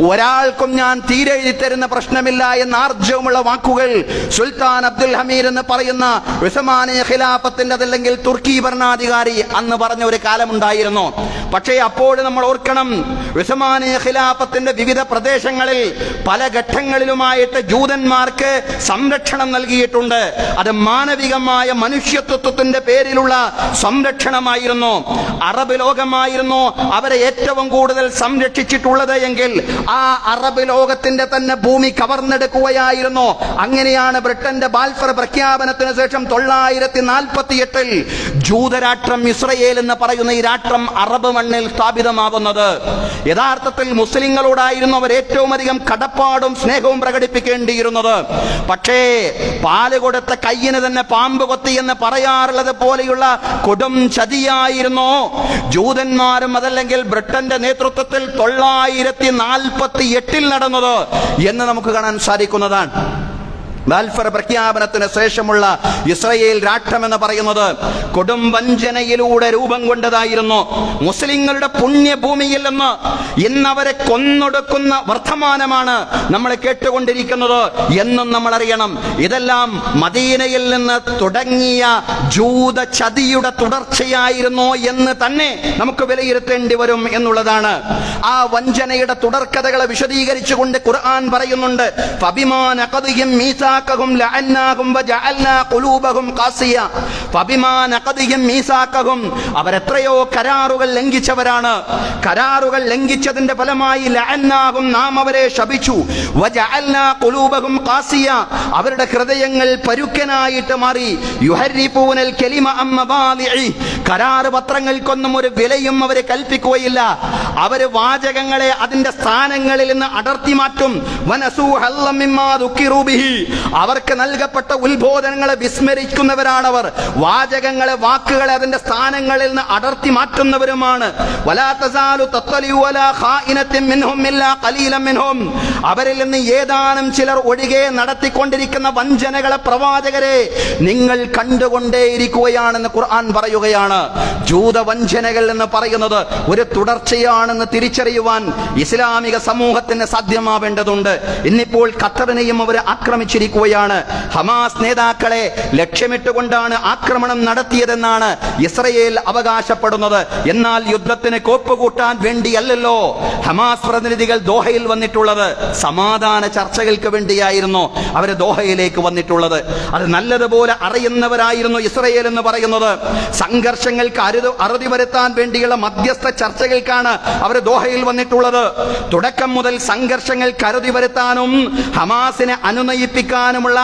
Speaker 1: ഒരാൾക്കും ഞാൻ തീരെഴുതി തരുന്ന പ്രശ്നമില്ല എന്ന ആർജവമുള്ള വാക്കുകൾ സുൽത്താൻ അബ്ദുൽ ഹമീദ് എന്ന് പറയുന്ന ഉസ്മാനിയ ഖിലാഫത്തിന്റെ, അതല്ലെങ്കിൽ തുർക്കി ഭരണാധികാരി അന്ന് പറഞ്ഞ ഒരു കാലമുണ്ടായിരുന്നു. പക്ഷേ അപ്പോൾ നമ്മൾ ഓർക്കണം, ഉസ്മാനിയ ഖിലാഫത്തിന്റെ വിവിധ പ്രദേശങ്ങളിൽ പല ഘട്ടങ്ങളിലുമായിട്ട് ജൂതന്മാർക്ക് സംരക്ഷണം നൽകിയിട്ടുണ്ട്. അത് മാനവികമായ മനുഷ്യത്വത്തിന്റെ പേരിലുള്ള സംരക്ഷണമായിരുന്നു. അറബ് ലോകമായിരുന്നു അവരെ ഏറ്റവും കൂടുതൽ സംരക്ഷിച്ചിട്ടുള്ളത് എങ്കിൽ ആ അറബ് ലോകത്തിന്റെ തന്നെ ഭൂമി കവർന്നെടുക്കുകയായിരുന്നു. അങ്ങനെയാണ് ബ്രിട്ടന്റെ ബാൽഫർ പ്രഖ്യാപനത്തിന് ശേഷം 948 ജൂതരാഷ്ട്രം ഇസ്രയേൽ എന്ന് പറയുന്ന ഈ രാഷ്ട്രം അറബ് മണ്ണിൽ സ്ഥാപിതമാവുന്നത്. യഥാർത്ഥത്തിൽ മുസ്ലിങ്ങളോടായിരുന്നു അവർ ഏറ്റവും അധികം കടപ്പാടും സ്നേഹവും പ്രകടിപ്പിക്കേണ്ടിയിരുന്നത്. പക്ഷേ പാല് കൊടുത്ത കയ്യിന് തന്നെ പാമ്പ് കൊത്തി എന്ന് പറയാറുള്ളത് പോലെയുള്ള കൊടും ചതിയായിരുന്നു ജൂതന്മാരും, അതല്ലെങ്കിൽ ബ്രിട്ടന്റെ നേതൃത്വത്തിൽ 948 നടന്നത് എന്ന് നമുക്ക് കാണാൻ സാധിക്കുന്നതാണ്. ബാൽഫർ പ്രഖ്യാപനത്തിന് ശേഷമുള്ള ഇസ്രയേൽ രാഷ്ട്രമെന്ന് പറയുന്നത് കൊടും വഞ്ചനയിലൂടെ രൂപം കൊണ്ടതായിരുന്നു. മുസ്ലിങ്ങളുടെ പുണ്യഭൂമിയിൽ നിന്ന് ഇന്നവരെ കൊന്നൊടുക്കുന്ന വർത്തമാനമാണ് നമ്മൾ കേട്ടുകൊണ്ടിരിക്കുന്നത് എന്നും നമ്മൾ അറിയണം. ഇതെല്ലാം മദീനയിൽ നിന്ന് തുടങ്ങിയ ജൂത ചതിയുടെ തുടർച്ചയായിരുന്നു എന്ന് തന്നെ നമുക്ക് വിലയിരുത്തേണ്ടി വരും എന്നുള്ളതാണ്. ആ വഞ്ചനയുടെ തുടർക്കഥകളെ വിശദീകരിച്ചുകൊണ്ട് ഖുർആൻ പറയുന്നുണ്ട്, ഫബിമാ നഖദിഹിം മീസാഖഹും ലഅന്നാഹും വജഅൽനാ ഖുലൂബഹും ഖാസിയ. ഫബിമാ നഖദിഹിം മീസാഖഹും, അവരെത്രയോ കരാറുകൾ ലംഘിച്ചവരാണ്. കരാറുകൾ ലംഘിച്ചതിന്റെ ഫലമായി ലഅന്നാഹും, നാം അവരെ ശപിച്ചു. വജഅൽനാ ഖുലൂബഹും ഖാസിയ, അവരുടെ ഹൃദയങ്ങൾ പരുക്കനായിട്ട് മാറി. യുഹരിഫൂനൽ കലിമ അൻ മവാദിഇ, കരാർ പത്രങ്ങൾക്കൊന്നും ഒരു വിലയും അവർ കൽപ്പിക്കുകയില്ല. അവര് വാചകങ്ങളെ അതിന്റെ സ്ഥാനങ്ങളിൽ നിന്ന് അടർത്തി മാറ്റും. വനസൂ ഹല്ലം മിമ്മാ ദുക്കിറൂ ബിഹി, അവർക്ക് നൽകപ്പെട്ട ഉത്ബോധനങ്ങളെ വിസ്മരിക്കുന്നവരാണവർ. വാചകങ്ങളെ, വാക്കുകളെ അതിന്റെ സ്ഥാനങ്ങളിൽ നിന്ന് അടർത്തി മാറ്റുന്നവരുമാണ്. വലാ തസാലു തത്ലിഉ അലാ ഖായിനത്തിൻ മിൻഹും ഇല്ലാ ഖലീലൻ മിൻഹും, അവരിൽ നിന്ന് ഏതാനും ചിലർ ഒഴികെ നടത്തിക്കൊണ്ടിരിക്കുന്ന വഞ്ചനകളെ പ്രവാചകരെ നിങ്ങൾ കണ്ടുകൊണ്ടേയിരിക്കുകയാണെന്ന് ഖുർആൻ പറയുകയാണ്. ജൂത വഞ്ചനകൾ എന്ന് പറയുന്നത് ഒരു തുടർച്ചയാണെന്ന് തിരിച്ചറിയുവാൻ ഇസ്ലാമിക സമൂഹത്തിന് സാധ്യമാവേണ്ടതുണ്ട്. ഇന്നിപ്പോൾ ഖത്തറിനെയും അവർ ആക്രമിച്ചിരിക്കുകയാണ്. ഹമാസ് നേതാക്കളെ ലക്ഷ്യമിട്ടുകൊണ്ടാണ് ആക്രമണം നടത്തിയതെന്നാണ് ഇസ്രയേൽ അവകാശപ്പെടുന്നത്. എന്നാൽ യുദ്ധത്തിന് കോപ്പുകൂട്ടാൻ വേണ്ടിയല്ലല്ലോ ഹമാസ് പ്രതിനിധികൾ ദോഹയിൽ വന്നിട്ടുള്ളത്. സമാധാന ചർച്ചകൾക്ക് വേണ്ടിയായിരുന്നു അവർ ദോഹയിലേക്ക് വന്നിട്ടുള്ളത്. അത് നല്ലതുപോലെ അറിയുന്നവരായിരുന്നു ഇസ്രയേൽ എന്ന് പറയുന്നത്. സംഘർഷങ്ങൾക്ക് അറുതി വരുത്താൻ വേണ്ടിയുള്ള മധ്യസ്ഥ ചർച്ചകൾക്കാണ് അവർ ദോഹയിൽ വന്നിട്ടുള്ളത്. തുടക്കം മുതൽ സംഘർഷങ്ങൾക്ക് അറുതി വരുത്താനും ഹമാസിനെ അനുനയിപ്പിക്കാനുമുള്ള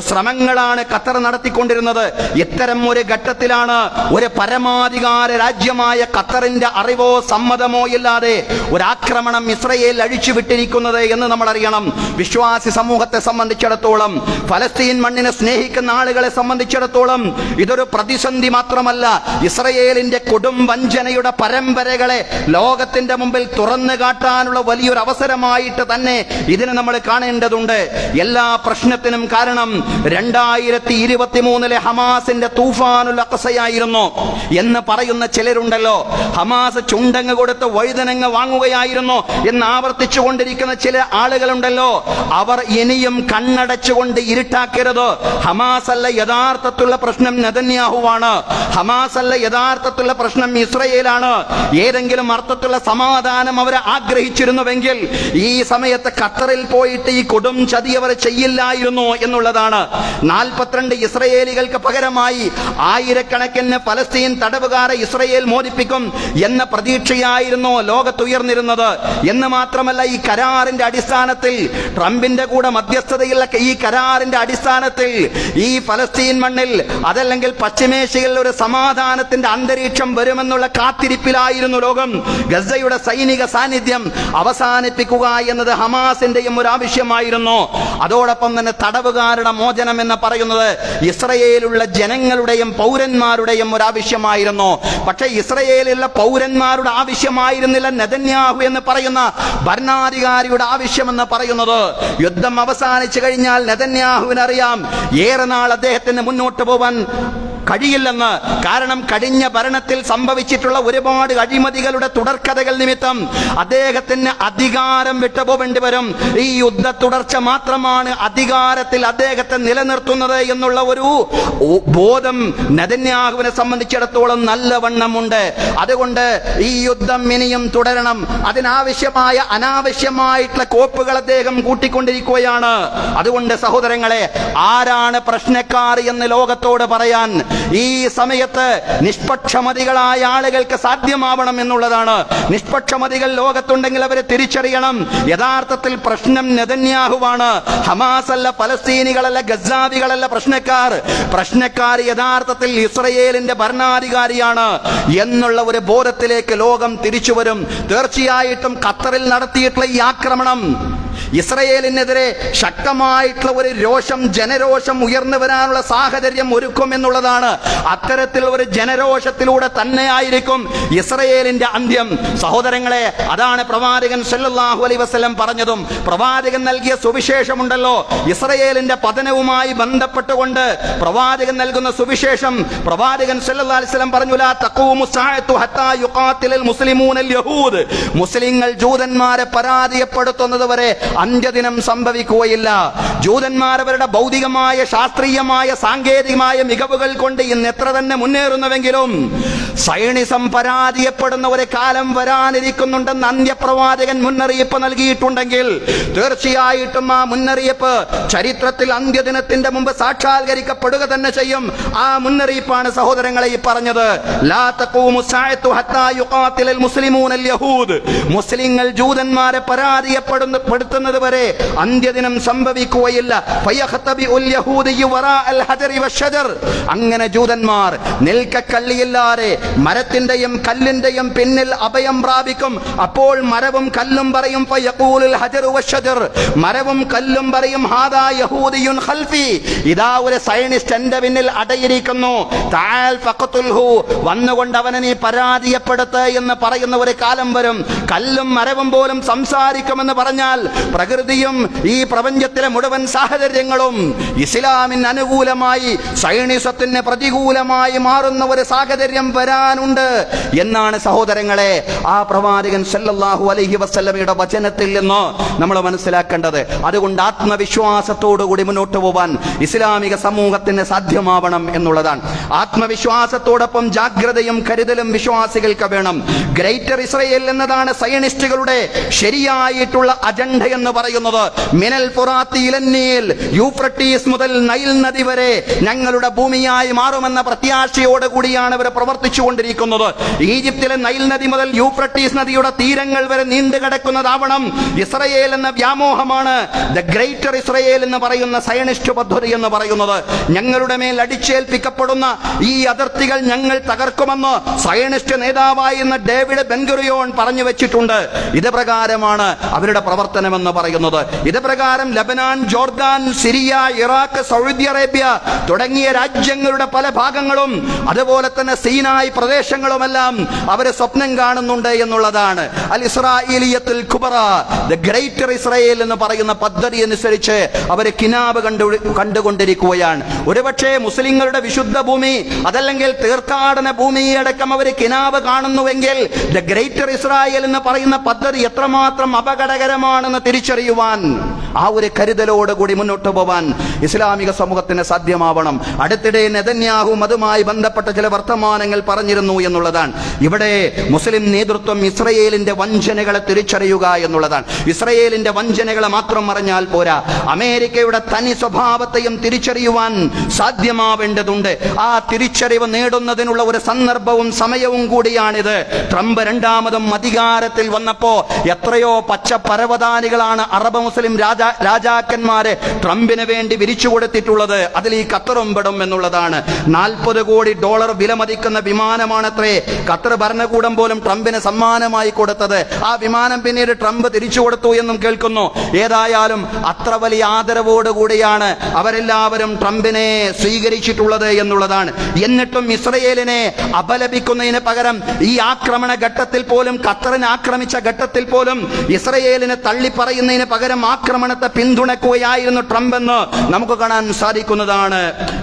Speaker 1: ശ്രമങ്ങളാണ് ഖത്തർ നടത്തിക്കൊണ്ടിരുന്നത്. ഇത്തരം ഒരു ഘട്ടത്തിലാണ് ഒരു പരമാധികാര രാജ്യമായ ഖത്തറിന്റെ അറിവോ സമ്മതമോ ഇല്ലാതെ ഒരാക്രമണം ഇസ്രയേൽ അഴിച്ചുവിട്ടിരിക്കുന്നത് എന്ന് നമ്മൾ അറിയണം. വിശ്വാസി സമൂഹത്തെ സംബന്ധിച്ചിടത്തോളം, ഫലസ്തീൻ മണ്ണിനെ സ്നേഹിക്കുന്ന ആളുകളെ സംബന്ധിച്ചിടത്തോളം ഇതൊരു പ്രതിസന്ധി മാത്രമല്ല. ഇസ്രയേലിന്റെ കൊടും വഞ്ചനയുടെ പരമ്പരകളെ ലോകത്തിന്റെ മുമ്പിൽ തുറന്നു കാട്ടാനുള്ള വലിയൊരു അവസരമായിട്ട് തന്നെ ഇതിനെ നമ്മൾ കാണേണ്ടതുണ്ട്. എല്ലാ പ്രശ്നത്തിനും കാരണം 2023 ഹമാസിന്റെ തൂഫാനുൽ അഖ്സയായിരുന്നു എന്ന് പറയുന്ന ചിലരുണ്ടല്ലോ. ഹമാസ് ചുണ്ടങ്ങ് കൊടുത്ത് വഴുതനങ്ങ് വാങ്ങുകയായിരുന്നു എന്ന് ആവർത്തിച്ചു കൊണ്ടിരിക്കുന്ന ചില ആളുകളുണ്ടല്ലോ. അവർ ഇനിയും കണ്ണടച്ചുകൊണ്ട് ഇരുട്ടാക്കരുത്. ഹമാസ് അല്ല യഥാർത്ഥത്തിലുള്ള പ്രശ്നം നെതന്യാഹുവാണ്. ഹമാസ് അല്ല യഥാർത്ഥത്തിലുള്ള പ്രശ്നം ഇസ്രയേലാണ്. ഏതെങ്കിലും അർത്ഥത്തിലുള്ള സമാധാനം അവർ ആഗ്രഹിച്ചിരുന്നുവെങ്കിൽ ഈ സമയത്ത് ഖത്തറിൽ പോയിട്ട് ഈ കൊടും ചതി അവർ ചെയ്യില്ലായിരുന്നു എന്നുള്ളതാണ്. 42 ഇസ്രയേലികൾക്ക് പകരമായി ആയിരക്കണക്കിന് ഫലസ്തീൻ തടവുകാരെ ഇസ്രയേൽ മോചിപ്പിക്കും എന്ന പ്രതീക്ഷയായിരുന്നു ലോകത്തുയർന്നിരുന്നത്. എന്ന് മാത്രമല്ല, ഈ കരാറിന്റെ അടിസ്ഥാനത്തിൽ, ട്രംപിന്റെ കൂടെ മധ്യസ്ഥതയുള്ള ഈ കരാറിന്റെ അടിസ്ഥാനത്തിൽ ഈ ഫലസ്തീൻ മണ്ണിൽ അതല്ലെങ്കിൽ പശ്ചിമേഷ്യയിൽ ഒരു സമാധാനത്തിന്റെ അന്തരീക്ഷം വരുമെന്നുള്ള കാത്തിരിപ്പിലായിരുന്നു ലോകം. ഗസയുടെ സൈനിക സാന്നിധ്യം അവസാനിപ്പിക്കുക എന്നത് ഹമാസിന്റെയും ഒരു ആവശ്യമായിരുന്നു. അതോടൊപ്പം തന്നെ തടവുകാരുടെ മോചനം എന്ന് പറയുന്നത് ഇസ്രയേലുള്ള ജനങ്ങളുടെയും പൗരന്മാരുടെയും ഒരു ആവശ്യമായിരുന്നു. പക്ഷേ ഇസ്രയേലിലുള്ള പൗരന്മാരുടെ ആവശ്യമായിരുന്നില്ല നെതന്യാഹു എന്ന് പറയുന്ന ഭരണാധികാരിയുടെ ആവശ്യമെന്ന് പറയുന്നത്. യുദ്ധം അവസാനിച്ചു കഴിഞ്ഞാൽ നെതന്യാഹുവിനറിയാം ഏറെ നാൾ അദ്ദേഹത്തിന് മുന്നോട്ട് പോവാൻ കഴിയില്ലെന്ന്. കാരണം കഴിഞ്ഞ ഭരണത്തിൽ സംഭവിച്ചിട്ടുള്ള ഒരുപാട് അഴിമതികളുടെ തുടർക്കഥകൾ നിമിത്തം അദ്ദേഹത്തിന് അധികാരം വിട്ടുപോകേണ്ടി വരും. ഈ യുദ്ധ തുടർച്ച മാത്രമാണ് അധികാരത്തിൽ അദ്ദേഹത്തെ നിലനിർത്തുന്നത് എന്നുള്ള ഒരു ബോധം നെതന്യാഹുവിനെ സംബന്ധിച്ചിടത്തോളം നല്ലവണ്ണമുണ്ട്. അതുകൊണ്ട് ഈ യുദ്ധം ഇനിയും തുടരണം. അതിനാവശ്യമായ അനാവശ്യമായിട്ടുള്ള കോപ്പുകൾ അദ്ദേഹം കൂട്ടിക്കൊണ്ടിരിക്കുകയാണ്. അതുകൊണ്ട് സഹോദരങ്ങളെ, ആരാണ് പ്രശ്നക്കാർ എന്ന് ലോകത്തോട് പറയാൻ ഈ സമയത്ത് നിഷ്പക്ഷമതികളായ ആളുകൾക്ക് സാധ്യമാവണം എന്നുള്ളതാണ്. നിഷ്പക്ഷമതികൾ ലോകത്തുണ്ടെങ്കിൽ അവരെ തിരിച്ചറിയണം. യഥാർത്ഥത്തിൽ പ്രശ്നം നെതന്യാഹുവാണ്. ഹമാസ് അല്ല, ഫലസ്തീനികളല്ല, ഗസാവികളല്ല പ്രശ്നക്കാർ യഥാർത്ഥത്തിൽ ഇസ്രയേലിന്റെ ഭരണാധികാരിയാണ് എന്നുള്ള ഒരു ബോധത്തിലേക്ക് ലോകം തിരിച്ചു വരും. തീർച്ചയായിട്ടും ഖത്തറിൽ നടത്തിയിട്ടുള്ള ഈ ആക്രമണം ഇസ്രയേലിനെതിരെ ശക്തമായിട്ടുള്ള ഒരു രോഷം, ജനരോഷം ഉയർന്നു വരാനുള്ള സാഹചര്യം ഒരുക്കും എന്നുള്ളതാണ്. അത്തരത്തിലുള്ള ഒരു ജനരോഷത്തിലൂടെ തന്നെയായിരിക്കും ഇസ്രയേലിന്റെ അന്ത്യം. സഹോദരങ്ങളെ, അതാണ് പ്രവാചകൻ സല്ലല്ലാഹു അലൈഹി വസല്ലം പറഞ്ഞതും. പ്രവാചകൻ നൽകിയ സുവിശേഷമുണ്ടല്ലോ, ഇസ്രയേലിന്റെ പതനവുമായി ബന്ധപ്പെട്ടുകൊണ്ട് പ്രവാചകൻ നൽകുന്ന സുവിശേഷം. പ്രവാചകൻ സല്ലല്ലാഹു അലൈഹി വസല്ലം പറഞ്ഞു, ലാ തഖൂമു സഅതു ഹത്താ യുഖാതിലൽ മുസ്ലിമൂനൽ യഹൂദ്. മുസ്ലിങ്ങൾ ജൂതന്മാരെ പരാജയപ്പെടുത്തുന്നത് വരെ അന്ത്യദിനം സംഭവിക്കുകയില്ല. ജൂതന്മാർ അവരുടെ ഭൗതികമായ, ശാസ്ത്രീയമായ, സാങ്കേതികമായ മികവുകൾ കൊണ്ട് ഇന്ന് എത്ര തന്നെ മുന്നേറുന്നുവെങ്കിലും സൈനിസം പരാജയപ്പെടുന്ന ഒരു കാലം വരാനിരിക്കുന്നുണ്ടെന്ന് അന്ത്യപ്രവാചകൻ മുന്നറിയിപ്പ് നൽകിയിട്ടുണ്ടെങ്കിൽ തീർച്ചയായിട്ടും ആ മുന്നറിയിപ്പ് ചരിത്രത്തിൽ അന്ത്യദിനത്തിന്റെ മുമ്പ് സാക്ഷാത്കരിക്കപ്പെടുക തന്നെ ചെയ്യും. ആ മുന്നറിയിപ്പാണ് സഹോദരങ്ങളെ ഈ പറഞ്ഞത്. ലാ തഖൂമു സഅതു ഹത്താ യുഖാതിലൽ മുസ്ലിമൂനൽ യഹൂദ്. മുസ്ലിങ്ങൾ ജൂതന്മാരെ പരാജയപ്പെടുത്തുന്നത് വരെ അന്ത്യദിനം സംഭവിക്കുകയില്ല. ഫയഖ്തബിഉൽ യഹൂദിയ്യു വറാഅൽ ഹജറി വശജർ. അങ്ങനെ ജൂതന്മാർ നിൽക്കക്കള്ളിയില്ലാതെ മരത്തിന്റെയും കല്ലിന്റെയും പിന്നിൽ അഭയം പ്രാപിക്കും. അപ്പോൾ മരവും കല്ലും പറയും, ഫയഖൂലുൽ ഹജറു വശജർ. മരവും കല്ലും പറയും, ഹാദാ യഹൂദിയുൻ ഖൽഫി. ഇതാ ഒരു സയനിസ്റ്റ് എന്റെ പിന്നിൽ അടയിരിക്കുന്നു. തആൽ ഫഖതുൽഹു. വന്നുകൊണ്ട് അവനെ നീ പരാജയപ്പെടുത്ത് എന്ന് പറയുന്ന ഒരു കാലം വരും. കല്ലും മരവും പോലും സംസാരിക്കുമെന്ന് പറഞ്ഞാൽ പ്രകൃതിയും ഈ പ്രപഞ്ചത്തിലെ മുഴുവൻ സാഹചര്യങ്ങളും ഇസ്ലാമിന് അനുകൂലമായി, സൈനിസത്തിന് പ്രതികൂലമായി മാറുന്ന ഒരു സാഹചര്യം വരാനുണ്ട് എന്നാണ് സഹോദരങ്ങളെ ആ പ്രവാചകൻ സല്ലല്ലാഹു അലൈഹി വസല്ലമയുടെ വചനത്തിൽ നിന്ന് നമ്മൾ മനസ്സിലാക്കേണ്ടത്. അതുകൊണ്ട് ആത്മവിശ്വാസത്തോടുകൂടി മുന്നോട്ട് പോവാൻ ഇസ്ലാമിക സമൂഹത്തിന് സാധ്യമാവണം എന്നുള്ളതാണ്. ആത്മവിശ്വാസത്തോടൊപ്പം ജാഗ്രതയും കരുതലും വിശ്വാസികൾക്ക് വേണം. ഗ്രേറ്റർ ഇസ്രയേൽ എന്നതാണ് സയനിസ്റ്റുകളുടെ ശരിയായിട്ടുള്ള അജണ്ട എന്ന് പറയുന്നത്. മിനൽ ഫുറാത്തി ഇലൻ നീൽ, യൂഫ്രട്ടീസ് മുതൽ നൈൽ നദി വരെ ഞങ്ങളുടെ ഭൂമിയായി മാറുമെന്ന പ്രത്യാശയോട് കൂടിയാണ് ഇവർ പ്രവർത്തിച്ചു കൊണ്ടിരിക്കുന്നത്. ഈജിപ്തിലെ നൈൽ നദി മുതൽ യൂഫ്രട്ടീസ് നദിയുടെ തീരങ്ങൾ വരെ നീണ്ടു കിടക്കുന്നതാവണം ഇസ്രയേൽ എന്ന വ്യാമോഹമാണ് ദ ഗ്രേറ്റർ ഇസ്രയേൽ എന്ന് പറയുന്ന സയനിസ്റ്റ് പദ്ധതി എന്ന് പറയുന്നത്. ഞങ്ങളുടെ മേൽ അടിച്ചേൽപ്പിക്കപ്പെടുന്ന ഈ അതിർത്തികൾ ഞങ്ങൾ തകർക്കുമെന്ന് സയനിസ്റ്റ് നേതാവായിരുന്ന ഡേവിഡ് ബെൻഗുറിയോൺ പറഞ്ഞു വെച്ചിട്ടുണ്ട്. ഇത് പ്രകാരമാണ് അവരുടെ പ്രവർത്തനമെന്ന് പറയുന്നത്. ഇത് പ്രകാരം Lebanon, Jordan, Syria, Iraq, Saudi Arabia തുടങ്ങിയ രാജ്യങ്ങളുടെ പല ഭാഗങ്ങളും അതുപോലെ തന്നെ സീനായ് പ്രദേശങ്ങളുമെല്ലാം അവര് സ്വപ്നം കാണുന്നുണ്ട് എന്നുള്ളതാണ്. അൽ ഇസ്രായേലിയത്തുൽ കുബറ, ദ ഗ്രേറ്റർ ഇസ്രായേൽ എന്ന് പറയുന്ന പദ്ധതി അനുസരിച്ച് അവര് കിനാബ് കണ്ടുകൊണ്ടിരിക്കുകയാണ്. ഒരുപക്ഷെ മുസ്ലിങ്ങളുടെ വിശുദ്ധ ഭൂമി അതല്ലെങ്കിൽ തീർത്ഥാടന ഭൂമിയടക്കം അവർ കിനാബ് കാണുന്നുവെങ്കിൽ ദ ഗ്രേറ്റർ ഇസ്രായേൽ എന്ന് പറയുന്ന പദ്ധതി എത്രമാത്രം അപകടകരമാണെന്ന് തിരിച്ചറിയുവാൻ, ആ ഒരു കരുതലോടുകൂടി മുന്നോട്ട് പോവാൻ ഇസ്ലാമിക സമൂഹത്തിന് സാധ്യമാവണം. അടുത്തിടെ നെതന്യാഹുവും അതുമായി ബന്ധപ്പെട്ട ചില വർത്തമാനങ്ങൾ പറഞ്ഞിരുന്നു എന്നുള്ളതാണ്. ഇവിടെ മുസ്ലിം നേതൃത്വം ഇസ്രയേലിന്റെ വഞ്ചനകളെ തിരിച്ചറിയുക എന്നുള്ളതാണ്. ഇസ്രയേലിന്റെ വഞ്ചനകളെ മാത്രം അറിഞ്ഞാൽ പോരാ, അമേരിക്കയുടെ തനി സ്വഭാവത്തെയും തിരിച്ചറിയുവാൻ സാധ്യമാവേണ്ടതുണ്ട്. ആ തിരിച്ചറിവ് നേടുന്നതിനുള്ള ഒരു സന്ദർഭവും സമയവും കൂടിയാണിത്. ട്രംപ് രണ്ടാമതും അധികാരത്തിൽ വന്നപ്പോ എത്രയോ പച്ച പരവതാനികളാണ് അറബ് മുസ്ലിം രാജാക്കന്മാരെ ട്രംപിന് വേണ്ടി വിരിച്ചു കൊടുത്തിട്ടുള്ളത്. അതിൽ ഈ ഖത്തറും പെടും എന്നുള്ളതാണ്. $40 കോടി വിലമതിക്കുന്ന വിമാനമാണത്രേ ഖത്തർ ഭരണകൂടം പോലും ട്രംപിന് സമ്മാനമായി കൊടുത്തത്. ആ വിമാനം പിന്നീട് ട്രംപ് തിരിച്ചു കൊടുത്തു എന്നും കേൾക്കുന്നു. ഏതായാലും അത്ര വലിയ ആദരവോടുകൂടിയാണ് അവരെല്ലാവരും ട്രംപിനെ സ്വീകരിച്ചിട്ടുള്ളത് എന്നുള്ളതാണ്. എന്നിട്ടും ഇസ്രയേലിനെ അപലപിക്കുന്നതിന് പകരം ഈ ആക്രമണ ഘട്ടത്തിൽ പോലും, ഖത്തറിനെ ആക്രമിച്ച ഘട്ടത്തിൽ പോലും ഇസ്രയേലിനെ തള്ളിപ്പറയുന്നതിന് പകരം ആക്രമണത്തെ പിന്തുണക്കുകയായിരുന്നു ട്രംപ് എന്ന് നമുക്ക് കാണാൻ സാധിക്കുന്നതാണ്.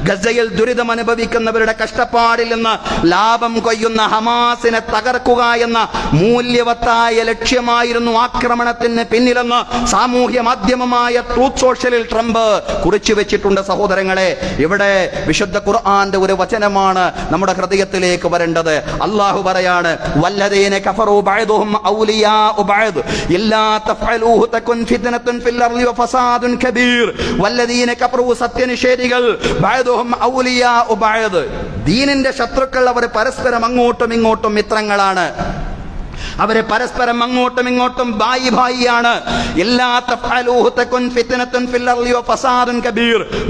Speaker 1: ഗസയിൽ ദുരിതം അനുഭവിക്കുന്നവരുടെ കഷ്ടപ്പാടിൽ നിന്ന് ലാഭം കൊയ്യുന്ന ഹമാസിനെ തകർക്കുക എന്ന മൂല്യവത്തായ ലക്ഷ്യമായിരുന്നു ആക്രമണത്തിന് പിന്നിലെന്ന് സാമൂഹ്യ മാധ്യമമായ ട്രൂത്ത് സോഷ്യലിൽ ട്രംപ് കുറിച്ചു വെച്ചിട്ടുണ്ട്. സഹോദരങ്ങളെ, ഇവിടെ വിശുദ്ധ ഖുർആന്റെ ഒരു വചനമാണ് നമ്മുടെ ഹൃദയത്തിലേക്ക് വരേണ്ടത്. അല്ലാഹു പറയാണ്, വല്ലദീന കഫറൂ ബഅദുഹും ഔലിയാഉ ബഅദ് ഇല്ലാ തഫഅലൂഹു തകുൻ ഫിത്നത്തുൻ ഫിൽ അർളി വഫസാദുൻ കബീർ. വല്ലദീന കഫറൂ, സത്യനിഷേധികൾ, ബഅദുഹും ഔലിയാഉ ബഅദ്, ദീനിന്റെ ശത്രുക്കൾ അവർ പരസ്പരം അങ്ങോട്ടും ഇങ്ങോട്ടും മിത്രങ്ങളാണ്. അവരെ പരസ്പരം അങ്ങോട്ടും ഇങ്ങോട്ടും ബായി ബായിയാണ്.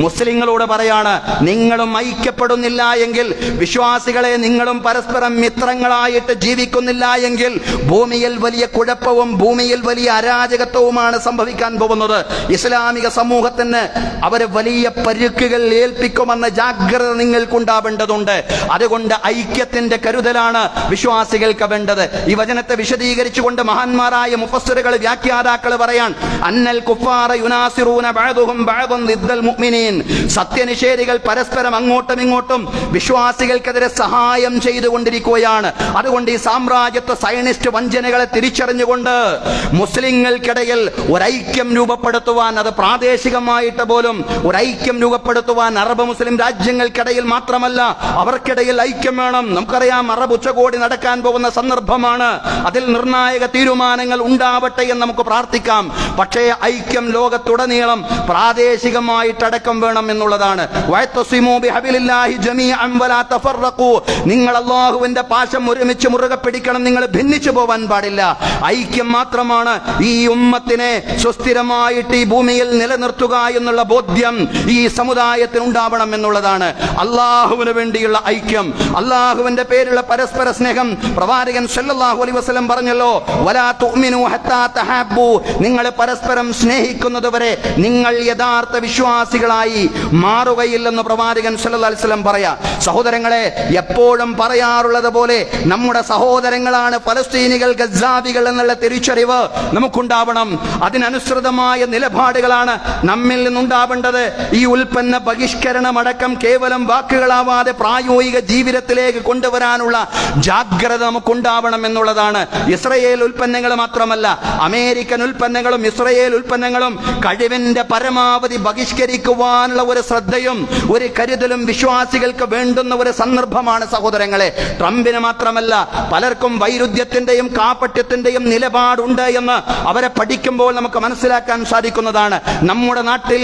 Speaker 1: മുസ്ലിങ്ങളോട് പറയാണ്, നിങ്ങളും ഐക്യപ്പെടുന്നില്ല എങ്കിൽ, വിശ്വാസികളെ നിങ്ങളും പരസ്പരം മിത്രങ്ങളായിട്ട് ജീവിക്കുന്നില്ല എങ്കിൽ ഭൂമിയിൽ വലിയ കുഴപ്പവും ഭൂമിയിൽ വലിയ അരാജകത്വവുമാണ് സംഭവിക്കാൻ പോകുന്നത്. ഇസ്ലാമിക സമൂഹത്തിന് അവരെ വലിയ പരുക്കുകൾ ഏൽപ്പിക്കുമെന്ന ജാഗ്രത നിങ്ങൾക്കുണ്ടാവേണ്ടതുണ്ട്. അതുകൊണ്ട് ഐക്യത്തിന്റെ കരുതലാണ് വിശ്വാസികൾക്ക് വേണ്ടത്. ഈ വചനത്തെ വിശദീകരിച്ചുകൊണ്ട് മഹാന്മാരായ മുഫസ്സിറുകൾ, വ്യാഖ്യാതാക്കൾ പറയാൻ, അന്നൽ കുഫാറ യുനാസിറൂന ബഅദുഹും ബഅദൻ ദിദ്ദൽ മുഅ്മിനീൻ, സത്യനിഷേധികൾ പരസ്പരം അങ്ങോട്ടും ഇങ്ങോട്ടും വിശ്വാസികൾക്കെതിരെ സഹായം ചെയ്തുകൊണ്ടിരിക്കുകയാണ്. അതുകൊണ്ട് ഈ സാമ്രാജ്യത്വ സയനിസ്റ്റ് വഞ്ചനകളെ തിരിച്ചറിഞ്ഞുകൊണ്ട് മുസ്ലിങ്ങൾക്കിടയിൽ ഒരൈക്യം രൂപപ്പെടുത്തുവാൻ, അത് പ്രാദേശികമായിട്ട് പോലും ഒരൈക്യം രൂപപ്പെടുത്തുവാൻ അറബ് മുസ്ലിം രാജ്യങ്ങൾക്കിടയിൽ മാത്രമല്ല, അവർക്കിടയിൽ ഐക്യം വേണം. നമുക്കറിയാം, അറബ് ഉച്ചകോടി നടക്കാൻ പോകുന്ന സന്ദർഭമാണ്. അതിൽ നിർണായക തീരുമാനങ്ങൾ ഉണ്ടാവട്ടെ എന്ന് നമുക്ക് പ്രാർത്ഥിക്കാം. പക്ഷേ ഐക്യം ലോകത്തുടനീളം പ്രാദേശികമായിട്ടടക്കം വേണം എന്നുള്ളതാണ്. നിങ്ങൾ അല്ലാഹുവിന്റെ പാശം ഒരുമിച്ച് മുറുകെ പിടിക്കണം, നിങ്ങൾ ഭിന്നിച്ചു പോവാൻ പാടില്ല. ഐക്യം മാത്രമാണ് ഈ ഉമ്മത്തിനെ സുസ്ഥിരമായിട്ട് ഈ ഭൂമിയിൽ നിലനിർത്തുക എന്നുള്ള ബോധ്യം ഈ സമുദായത്തിന് ഉണ്ടാവണം എന്നുള്ളതാണ്. അള്ളാഹുവിന് വേണ്ടിയുള്ള ഐക്യം, അള്ളാഹുവിന്റെ പേരിലുള്ള പരസ്പര സ്നേഹം. പ്രവാചകൻ സല്ലല്ലാഹു അലൈഹി വസല്ലം പറഞ്ഞല്ലോ, വലാ തുഅ്മിനു ഹത്താ തഹബ്ബു, നിങ്ങൾ പരസ്പരം സ്നേഹിക്കുന്നതുവരെ നിങ്ങൾ യഥാർത്ഥ വിശ്വാസികളായി മാറുകയില്ലെന്ന് പ്രവാചകൻ സല്ലല്ലാഹു അലൈഹി വസല്ലം പറയാ. സഹോദരങ്ങളെ, എപ്പോഴും പറയാറുള്ളത് പോലെ നമ്മുടെ സഹോദരങ്ങളാണ് ഫലസ്തീനികൾ, ഗസാവികൾ എന്നുള്ള തിരിച്ചറിവ് നമുക്കുണ്ടാവണം. അതിനനുസൃതമായ നിലപാടുകളാണ് നമ്മിൽ നിന്നുണ്ടാവേണ്ടത്. ഈ ഉൽപ്പന്ന ബഹിഷ്കരണമടക്കം കേവലം വാക്കുകളാവാതെ പ്രായോഗിക ജീവിതത്തിലേക്ക് കൊണ്ടുവരാനുള്ള ജാഗ്രത നമുക്കുണ്ടാവണം എന്നുള്ളതാണ്. ഇസ്രയേൽ ഉൽപ്പന്നങ്ങൾ മാത്രമല്ല, അമേരിക്കൻ ഉൽപ്പന്നങ്ങളും ഇസ്രയേൽ ഉൽപ്പന്നങ്ങളും കഴിവിന്റെ പരമാവധി ബഹിഷ്കരിക്കുവാനുള്ള ഒരു ശ്രദ്ധയും ഒരു കരുതലും വിശ്വാസികൾക്ക് വേണ്ടുന്ന ഒരു സന്ദർഭമാണ് സഹോദരങ്ങളെ. ട്രംപിന് മാത്രമല്ല, പലർക്കും വൈരുദ്ധ്യത്തിന്റെയും കാപട്യത്തിന്റെയും നിലപാടുണ്ട് എന്ന് അവരെ പഠിക്കുമ്പോൾ നമുക്ക് മനസ്സിലാക്കാൻ സാധിക്കുന്നതാണ്. നമ്മുടെ നാട്ടിൽ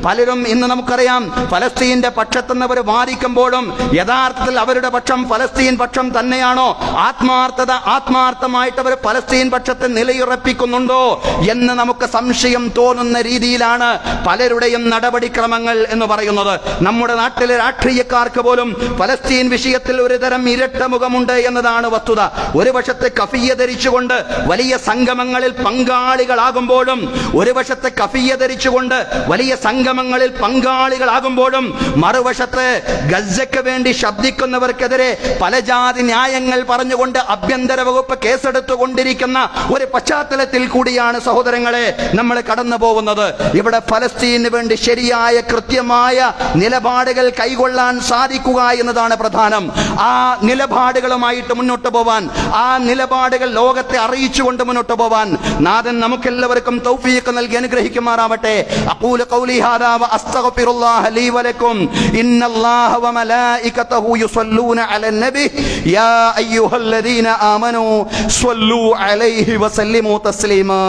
Speaker 1: പലരും ഇന്ന് നമുക്കറിയാം ഫലസ്തീന്റെ പക്ഷത്തെന്നവർ വാദിക്കുമ്പോഴും യഥാർത്ഥത്തിൽ അവരുടെ പക്ഷം ഫലസ്തീൻ പക്ഷം തന്നെയാണോ? ആത്മാർത്ഥമായിട്ട് അവർ ഫലസ്തീൻ പക്ഷത്തെ നിലയുറപ്പിക്കുന്നുണ്ടോ എന്ന് നമുക്ക് സംശയം തോന്നുന്ന രീതിയിലാണ് പലരുടെയും നടപടിക്രമങ്ങൾ എന്ന് പറയുന്നത്. നമ്മുടെ നാട്ടിലെ രാഷ്ട്രീയക്കാർക്ക് പോലും ഫലസ്തീൻ വിഷയത്തിൽ ഒരു തരം ഇരട്ട മുഖമുണ്ട് എന്നതാണ് വസ്തുത. ഒരു വശത്തെ കഫിയ ധരിച്ചുകൊണ്ട് വലിയ സംഗമങ്ങളിൽ പങ്കാളികളാകുമ്പോഴും, ഒരു വശത്തെ കഫിയ ധരിച്ചുകൊണ്ട് വലിയ സംഗമങ്ങളിൽ പങ്കാളികളാകുമ്പോഴും, മറുവശത്ത് ഗസയ്ക്ക് വേണ്ടി ശബ്ദിക്കുന്നവർക്കെതിരെ പല ജാതി ന്യായങ്ങൾ പറഞ്ഞുകൊണ്ട് ആഭ്യന്തര വകുപ്പ് കേസെടുത്തുകൊണ്ടിരിക്കുന്ന ഒരു പശ്ചാത്തലത്തിൽ കൂടിയാണ് സഹോദരങ്ങളെ നമ്മൾ കടന്നു പോകുന്നത്. ഇവിടെ ഫലസ്തീന് വേണ്ടി ശരിയായ കൃത്യമായ നിലപാടുകൾ കൈകൊള്ളാൻ സാധിക്കുക എന്നതാണ് പ്രധാനം. ആ നിലപാടുകളുമായിട്ട് മുന്നോട്ട് പോവാൻ, ആ നിലപാടുകൾ ലോകത്തെ അറിയിച്ചുകൊണ്ട് മുന്നോട്ട് പോവാൻ നാഥൻ നമുക്കെല്ലാവർക്കും തൗഫീഖ് നൽകി അനുഗ്രഹിക്കുമാറാവട്ടെ. അഖൂലു ഖൗലി ഹാദാ വ അസ്തഗ്ഫിറുല്ലാഹ ലീ വലക്കും. ഇന്നല്ലാഹ വ മലായികതഹു യുസല്ലൂന അലൻ നബി യാ അയ്യുഹല്ലദീന ആമനൂ സ്വല്ലൂ അലൈഹി വസല്ലിമൂ തസ്ലീമാ.